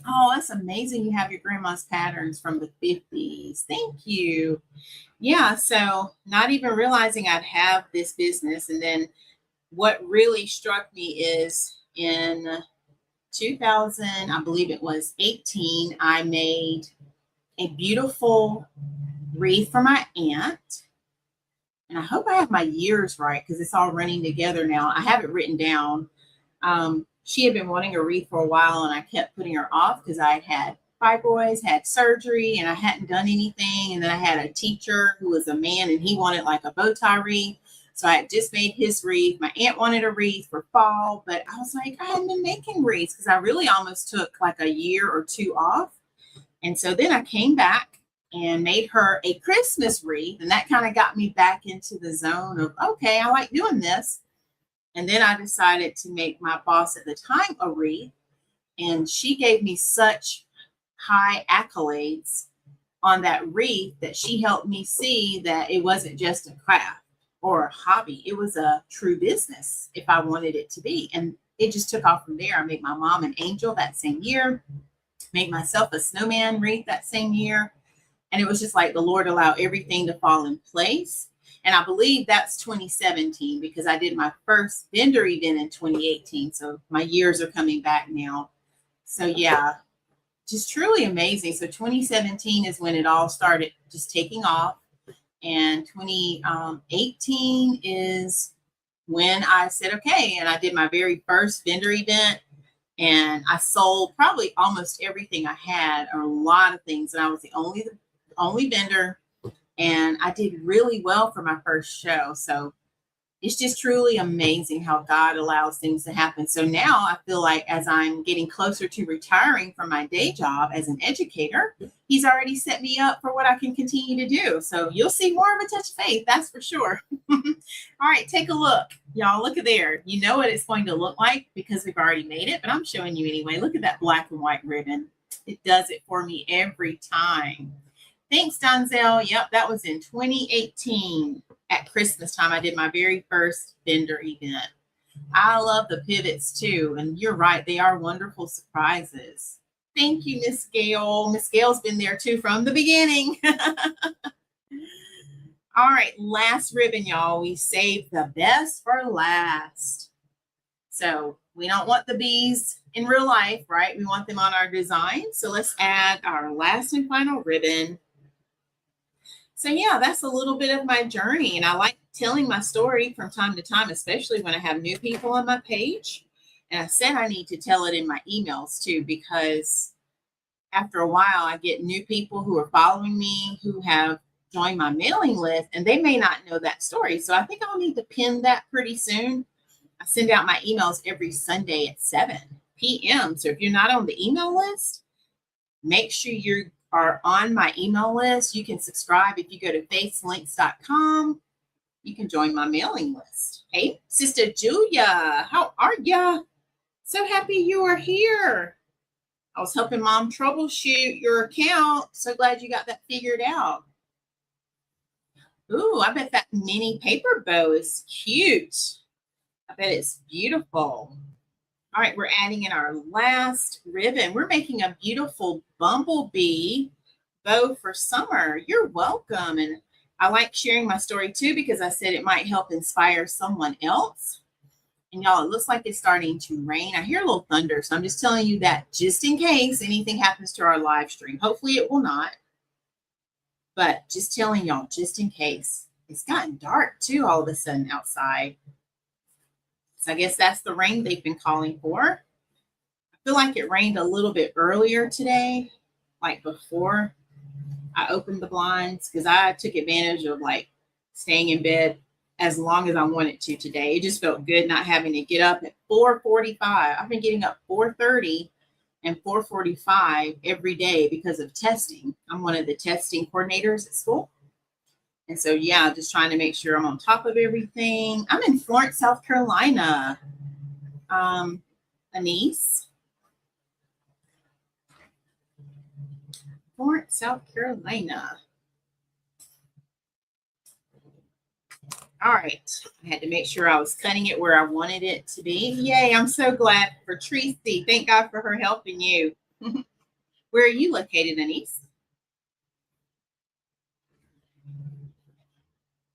Oh, that's amazing. You have your grandma's patterns from the 50s. Thank you. Yeah, so not even realizing I'd have this business. And then what really struck me is in 2000, I believe it was 18, I made a beautiful wreath for my aunt. And I hope I have my years right because it's all running together now. I have it written down. She had been wanting a wreath for a while, and I kept putting her off because I had fibroids, had surgery, and I hadn't done anything. And then I had a teacher who was a man, and he wanted like a bow tie wreath. So I had just made his wreath. My aunt wanted a wreath for fall, but I was like, I hadn't been making wreaths because I really almost took like a year or two off. And so then I came back and made her a Christmas wreath. And that kind of got me back into the zone of, okay, I like doing this. And then I decided to make my boss at the time a wreath. And she gave me such high accolades on that wreath that she helped me see that it wasn't just a craft or a hobby. It was a true business if I wanted it to be. And it just took off from there. I made my mom an angel that same year, made myself a snowman wreath that same year. And it was just like the Lord allowed everything to fall in place. And I believe that's 2017 because I did my first vendor event in 2018. So my years are coming back now. So yeah, just truly amazing. So 2017 is when it all started just taking off. And 2018 is when I said, okay, and I did my very first vendor event. And I sold probably almost everything I had, or a lot of things. And I was the only vendor. And I did really well for my first show. So it's just truly amazing how God allows things to happen. So now I feel like as I'm getting closer to retiring from my day job as an educator, he's already set me up for what I can continue to do. So you'll see more of a touch of faith, that's for sure. All right, take a look. Y'all, look at there. You know what it's going to look like because we've already made it, but I'm showing you anyway. Look at that black and white ribbon. It does it for me every time. Thanks, Donzel. Yep, that was in 2018 at Christmas time. I did my very first vendor event. I love the pivots too. And you're right, they are wonderful surprises. Thank you, Miss Gail. Miss Gail's been there too from the beginning. All right, last ribbon, y'all. We saved the best for last. So we don't want the bees in real life, right? We want them on our design. So let's add our last and final ribbon. So yeah, that's a little bit of my journey. And I like telling my story from time to time, especially when I have new people on my page. And I said I need to tell it in my emails too, because after a while I get new people who are following me, who have joined my mailing list, and they may not know that story. So I think I'll need to pin that pretty soon. I send out my emails every Sunday at 7 p.m. So if you're not on the email list, make sure you are on my email list. You can subscribe if you go to faithslinks.com. You can join my mailing list. Hey, Sister Julia, how are ya? So happy you are here. I was helping Mom troubleshoot your account. So glad you got that figured out. Ooh, I bet that mini paper bow is cute. I bet it's beautiful. All right, we're adding in our last ribbon. We're making a beautiful bumblebee bow for summer. You're welcome. And I like sharing my story too because I said it might help inspire someone else. And y'all, it looks like it's starting to rain. I hear a little thunder, so I'm just telling you that just in case anything happens to our live stream. Hopefully it will not. But just telling y'all, just in case. It's gotten dark too all of a sudden outside. So I guess that's the rain they've been calling for. I feel like it rained a little bit earlier today, like before I opened the blinds, because I took advantage of like staying in bed as long as I wanted to today. It just felt good not having to get up at 4:45. I've been getting up 4:30 and 4:45 every day because of testing. I'm one of the testing coordinators at school. And so, yeah, just trying to make sure I'm on top of everything. I'm in Florence, South Carolina. Anise. Florence, South Carolina. All right. I had to make sure I was cutting it where I wanted it to be. Yay, I'm so glad for Tracy. Thank God for her helping you. Where are you located, Anise?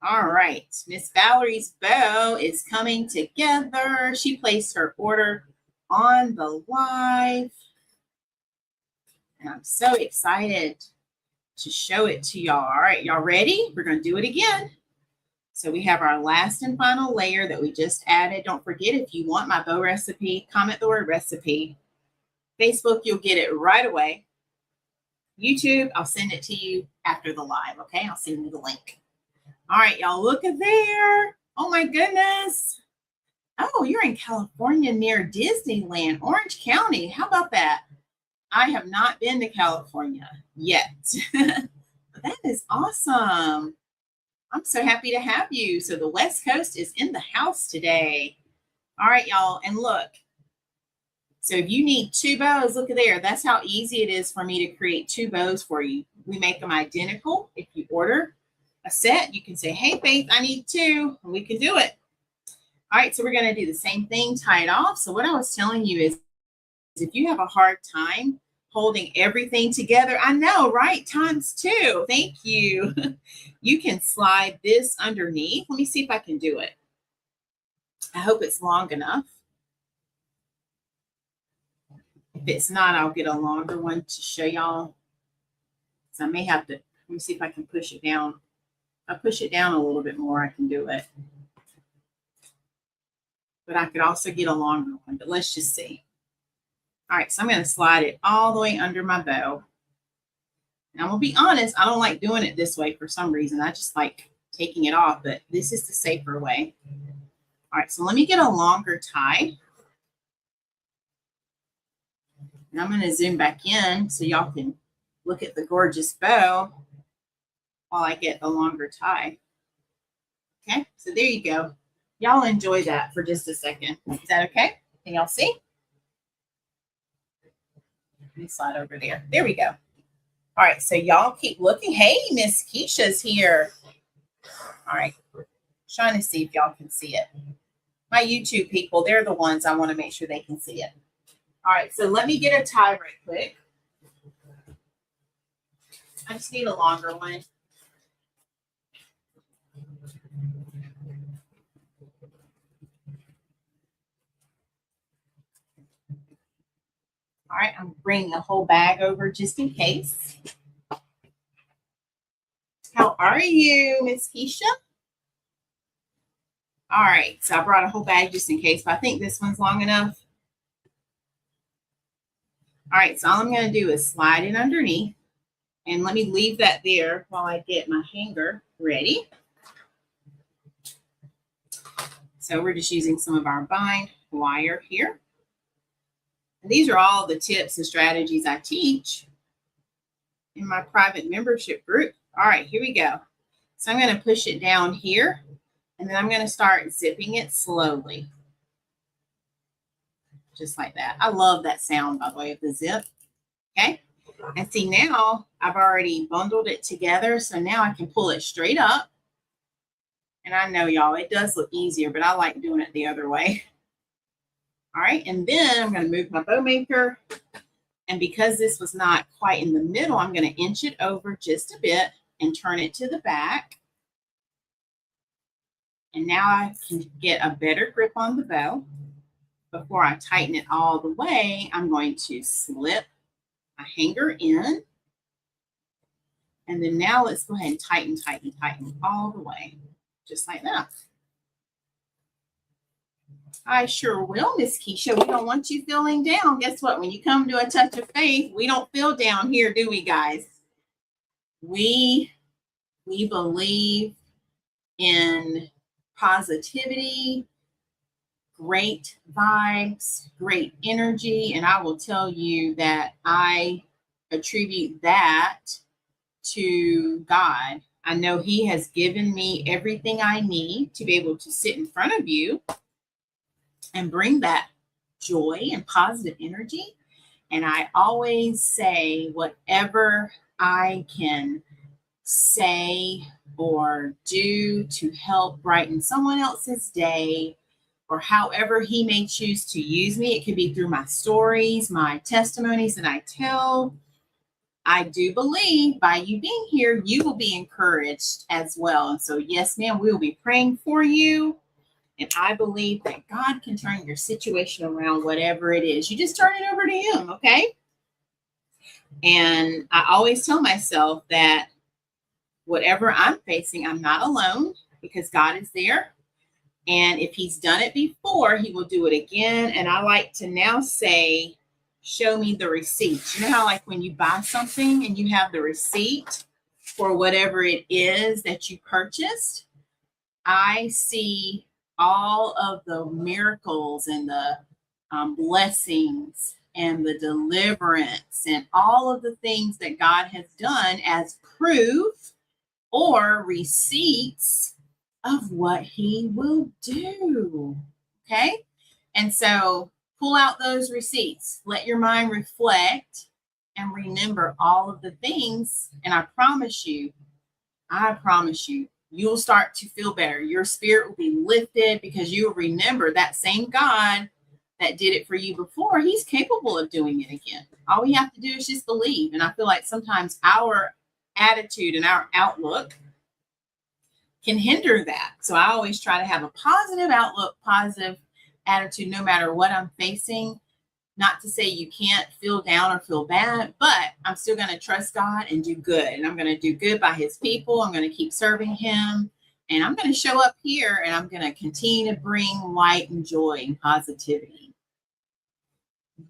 All right, Miss Valerie's bow is coming together. She placed her order on the live. And I'm so excited to show it to y'all. All right, y'all ready? We're going to do it again. So we have our last and final layer that we just added. Don't forget, if you want my bow recipe, comment the word recipe. Facebook, you'll get it right away. YouTube, I'll send it to you after the live, okay? I'll send you the link. All right, y'all, look at there. Oh, my goodness. Oh, you're in California near Disneyland, Orange County. How about that? I have not been to California yet. But that is awesome. I'm so happy to have you. So the West Coast is in the house today. All right, y'all. And look. So if you need 2 bows, look at there. That's how easy it is for me to create 2 bows for you. We make them identical. If you order a set, you can say, hey, Faith, I need 2. And we can do it. All right, so we're going to do the same thing, tie it off. So what I was telling you is if you have a hard time holding everything together, I know, right? Times 2. Thank you. You can slide this underneath. Let me see if I can do it. I hope it's long enough. If it's not, I'll get a longer one to show y'all. So I may have to, let me see if I can push it down. If I push it down a little bit more, I can do it. But I could also get a longer one, but let's just see. All right, so I'm going to slide it all the way under my bow. Now, I'm going to be honest, I don't like doing it this way for some reason. I just like taking it off, but this is the safer way. All right, so let me get a longer tie. And I'm going to zoom back in so y'all can look at the gorgeous bow while I get the longer tie. Okay, so there you go. Y'all enjoy that for just a second. Is that okay? Can y'all see? Let me slide over there. There we go. All right, so y'all keep looking. Hey, Miss Keisha's here. All right, trying to see if y'all can see it. My YouTube people, they're the ones I want to make sure they can see it. All right, so let me get a tie right quick. I just need a longer one. All right, I'm bringing the whole bag over just in case. How are you, Miss Keisha? All right, so I brought a whole bag just in case, but I think this one's long enough. All right, so all I'm going to do is slide it underneath. And let me leave that there while I get my hanger ready. So we're just using some of our bind wire here. And these are all the tips and strategies I teach in my private membership group. All right, here we go. So I'm going to push it down here, and then I'm going to start zipping it slowly. Just like that. I love that sound, by the way, of the zip. Okay. And see, now I've already bundled it together. So now I can pull it straight up. And I know, y'all, it does look easier, but I like doing it the other way. All right. And then I'm going to move my bow maker. And because this was not quite in the middle, I'm going to inch it over just a bit and turn it to the back. And now I can get a better grip on the bow. Before I tighten it all the way, I'm going to slip a hanger in. And then now let's go ahead and tighten all the way, just like that. I sure will, Miss Keisha. We don't want you feeling down. Guess what? When you come to a touch of faith, we don't feel down here, do we, guys? We believe in positivity, great vibes, great energy. And I will tell you that I attribute that to God. I know He has given me everything I need to be able to sit in front of you and bring that joy and positive energy. And I always say whatever I can say or do to help brighten someone else's day or however he may choose to use me. It could be through my stories, my testimonies that I tell. I do believe by you being here, you will be encouraged as well. And so, yes, ma'am, we will be praying for you. And I believe that God can turn your situation around, whatever it is. You just turn it over to him, okay? And I always tell myself that whatever I'm facing, I'm not alone because God is there. And if he's done it before, he will do it again. And I like to now say, show me the receipt. You know how like when you buy something and you have the receipt for whatever it is that you purchased? I see all of the miracles and the blessings and the deliverance and all of the things that God has done as proof or receipts of what he will do. Okay. And so pull out those receipts, let your mind reflect and remember all of the things. And I promise you, you'll start to feel better. Your spirit will be lifted because you will remember that same God that did it for you before. He's capable of doing it again. All we have to do is just believe. And I feel like sometimes our attitude and our outlook can hinder that. So I always try to have a positive outlook, positive attitude, no matter what I'm facing. Not to say you can't feel down or feel bad, but I'm still going to trust God and do good. And I'm going to do good by his people. I'm going to keep serving him. And I'm going to show up here and I'm going to continue to bring light and joy and positivity.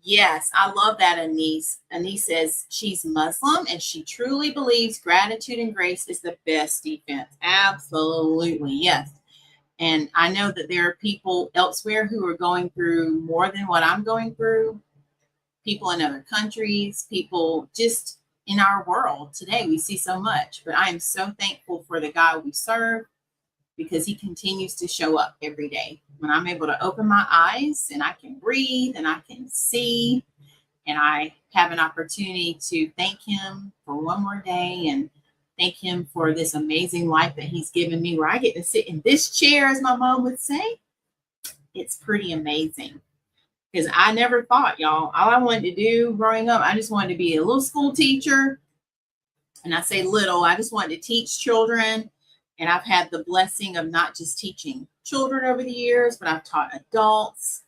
Yes, I love that, Anise. Anise says she's Muslim and she truly believes gratitude and grace is the best defense. Absolutely. Yes. And I know that there are people elsewhere who are going through more than what I'm going through. People in other countries, people just in our world today. We see so much. But I am so thankful for the God we serve because he continues to show up every day. When I'm able to open my eyes and I can breathe and I can see and I have an opportunity to thank him for one more day and thank him for this amazing life that he's given me where I get to sit in this chair, as my mom would say. It's pretty amazing because I never thought, y'all, all I wanted to do growing up, I just wanted to be a little school teacher. And I say little, I just wanted to teach children. And I've had the blessing of not just teaching children over the years, but I've taught adults.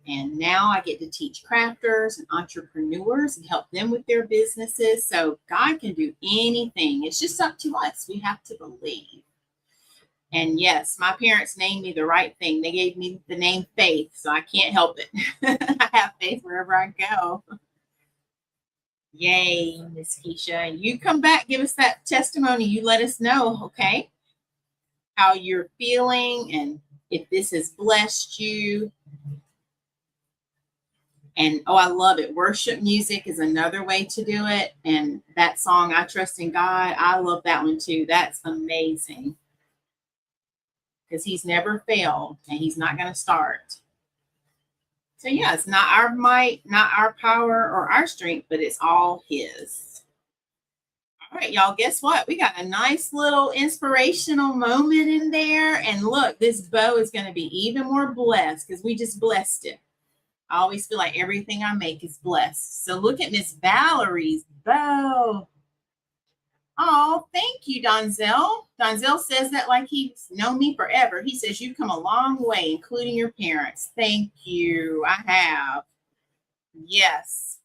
And now I get to teach crafters and entrepreneurs and help them with their businesses. So God can do anything. It's just up to us. We have to believe. And yes, my parents named me the right thing. They gave me the name Faith, so I can't help it. I have faith wherever I go. Yay, Miss Keisha. You come back, give us that testimony. You let us know, okay, how you're feeling and if this has blessed you. And oh, I love it. Worship music is another way to do it. And that song, I Trust in God, I love that one too. That's amazing. Because he's never failed and he's not going to start. So yeah, it's not our might, not our power or our strength, but it's all his. All right, y'all, guess what? We got a nice little inspirational moment in there. And look, this bow is going to be even more blessed because we just blessed it. I always feel like everything I make is blessed. So look at Miss Valerie's bow. Oh, thank you, Donzel. Donzel says that like he's known me forever. He says you've come a long way, including your parents. Thank you. I have. Yes.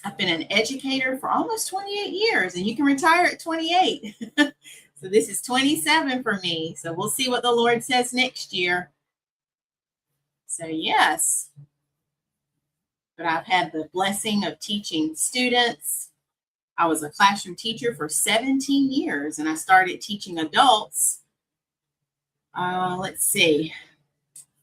I've been an educator for almost 28 years, and you can retire at 28. So this is 27 for me. So we'll see what the Lord says next year. So yes, but I've had the blessing of teaching students. I was a classroom teacher for 17 years and I started teaching adults. 3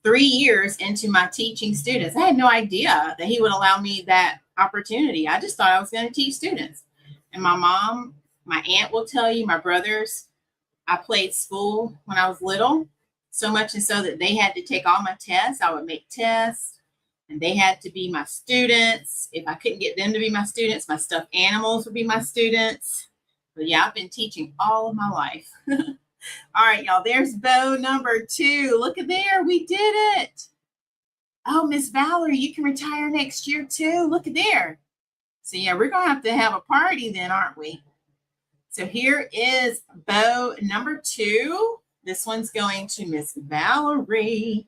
years into my teaching students. I had no idea that he would allow me that opportunity. I just thought I was going to teach students. And my mom, my aunt will tell you, my brothers, I played school when I was little. So much and so that they had to take all my tests. I would make tests and they had to be my students. If I couldn't get them to be my students, my stuffed animals would be my students. But yeah, I've been teaching all of my life. All right, y'all, there's bow number 2. Look at there, we did it. Oh, Miss Valerie, you can retire next year too. Look at there. So yeah, we're gonna have a party then, aren't we? So here is bow number 2. This one's going to Miss Valerie,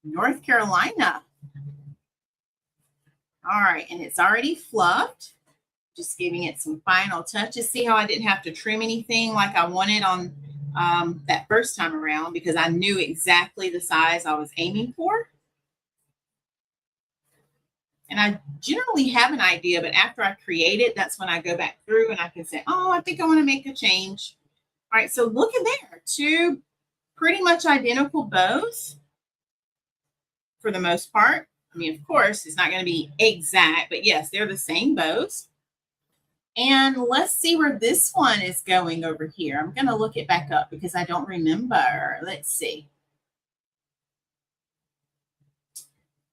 North Carolina. All right, and it's already fluffed. Just giving it some final touches. See how I didn't have to trim anything like I wanted on that first time around, because I knew exactly the size I was aiming for. And I generally have an idea, but after I create it, that's when I go back through and I can say, oh, I think I want to make a change. All right, so look at there, 2 pretty much identical bows for the most part. I mean, of course, it's not going to be exact, but yes, they're the same bows. And let's see where this one is going over here. I'm going to look it back up because I don't remember. Let's see.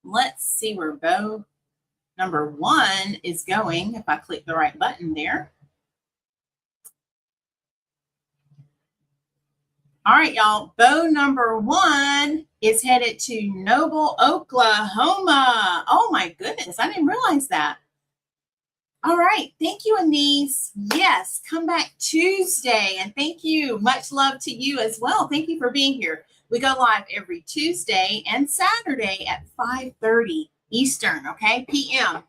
Let's see where bow number 1 is going if I click the right button there. All right, y'all, bow number 1 is headed to Noble, Oklahoma. Oh my goodness, I didn't realize that. All right, thank you, Anise. Yes, come back Tuesday, and thank you. Much love to you as well. Thank you for being here. We go live every Tuesday and Saturday at 5:30 Eastern, okay, p.m.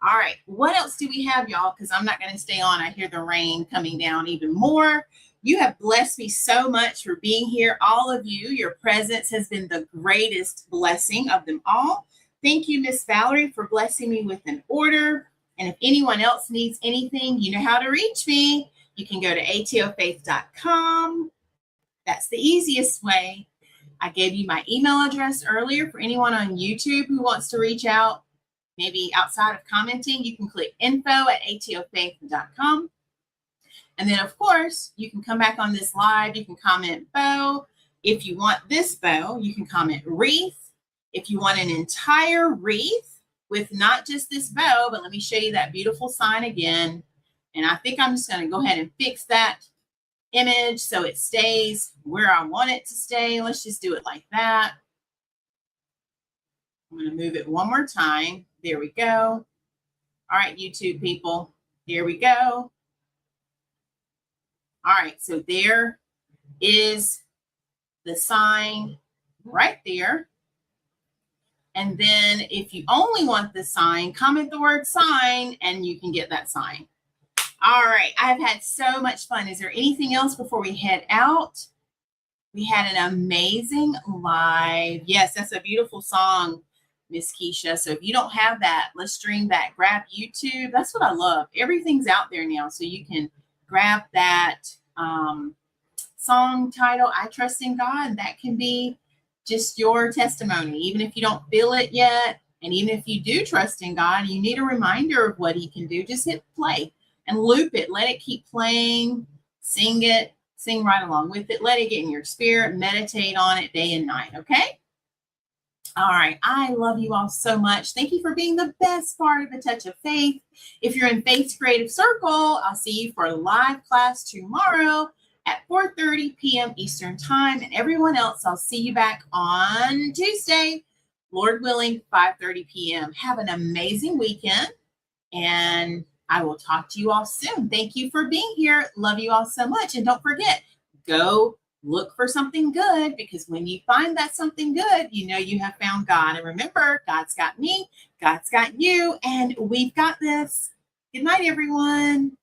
All right, what else do we have, y'all? Because I'm not going to stay on. I hear the rain coming down even more. You have blessed me so much for being here. All of you, your presence has been the greatest blessing of them all. Thank you, Miss Valerie, for blessing me with an order. And if anyone else needs anything, you know how to reach me. You can go to atofaith.com. That's the easiest way. I gave you my email address earlier for anyone on YouTube who wants to reach out. Maybe outside of commenting, you can click info@atofaith.com. And then, of course, you can come back on this live. You can comment bow. If you want this bow, you can comment wreath. If you want an entire wreath with not just this bow, but let me show you that beautiful sign again. And I think I'm just going to go ahead and fix that image so it stays where I want it to stay. Let's just do it like that. I'm going to move it one more time. There we go. All right, YouTube people, here we go. All right, so there is the sign right there. And then if you only want the sign, comment the word sign and you can get that sign. All right, I've had so much fun. Is there anything else before we head out? We had an amazing live. Yes, that's a beautiful song, Miss Keisha. So if you don't have that, let's stream that. Grab YouTube. That's what I love. Everything's out there now, so you can grab that song title, I Trust in God. That can be just your testimony, even if you don't feel it yet. And even if you do trust in God, you need a reminder of what he can do. Just hit play and loop it. Let it keep playing. Sing it. Sing right along with it. Let it get in your spirit. Meditate on it day and night. Okay? All right. I love you all so much. Thank you for being the best part of the Touch of Faith. If you're in Faith's Creative Circle, I'll see you for a live class tomorrow at 4:30 p.m. Eastern Time. And everyone else, I'll see you back on Tuesday, Lord willing, 5:30 p.m. Have an amazing weekend, and I will talk to you all soon. Thank you for being here. Love you all so much. And don't forget, go look for something good, because when you find that something good, you know you have found God. And remember, God's got me, God's got you, and we've got this. Good night, everyone.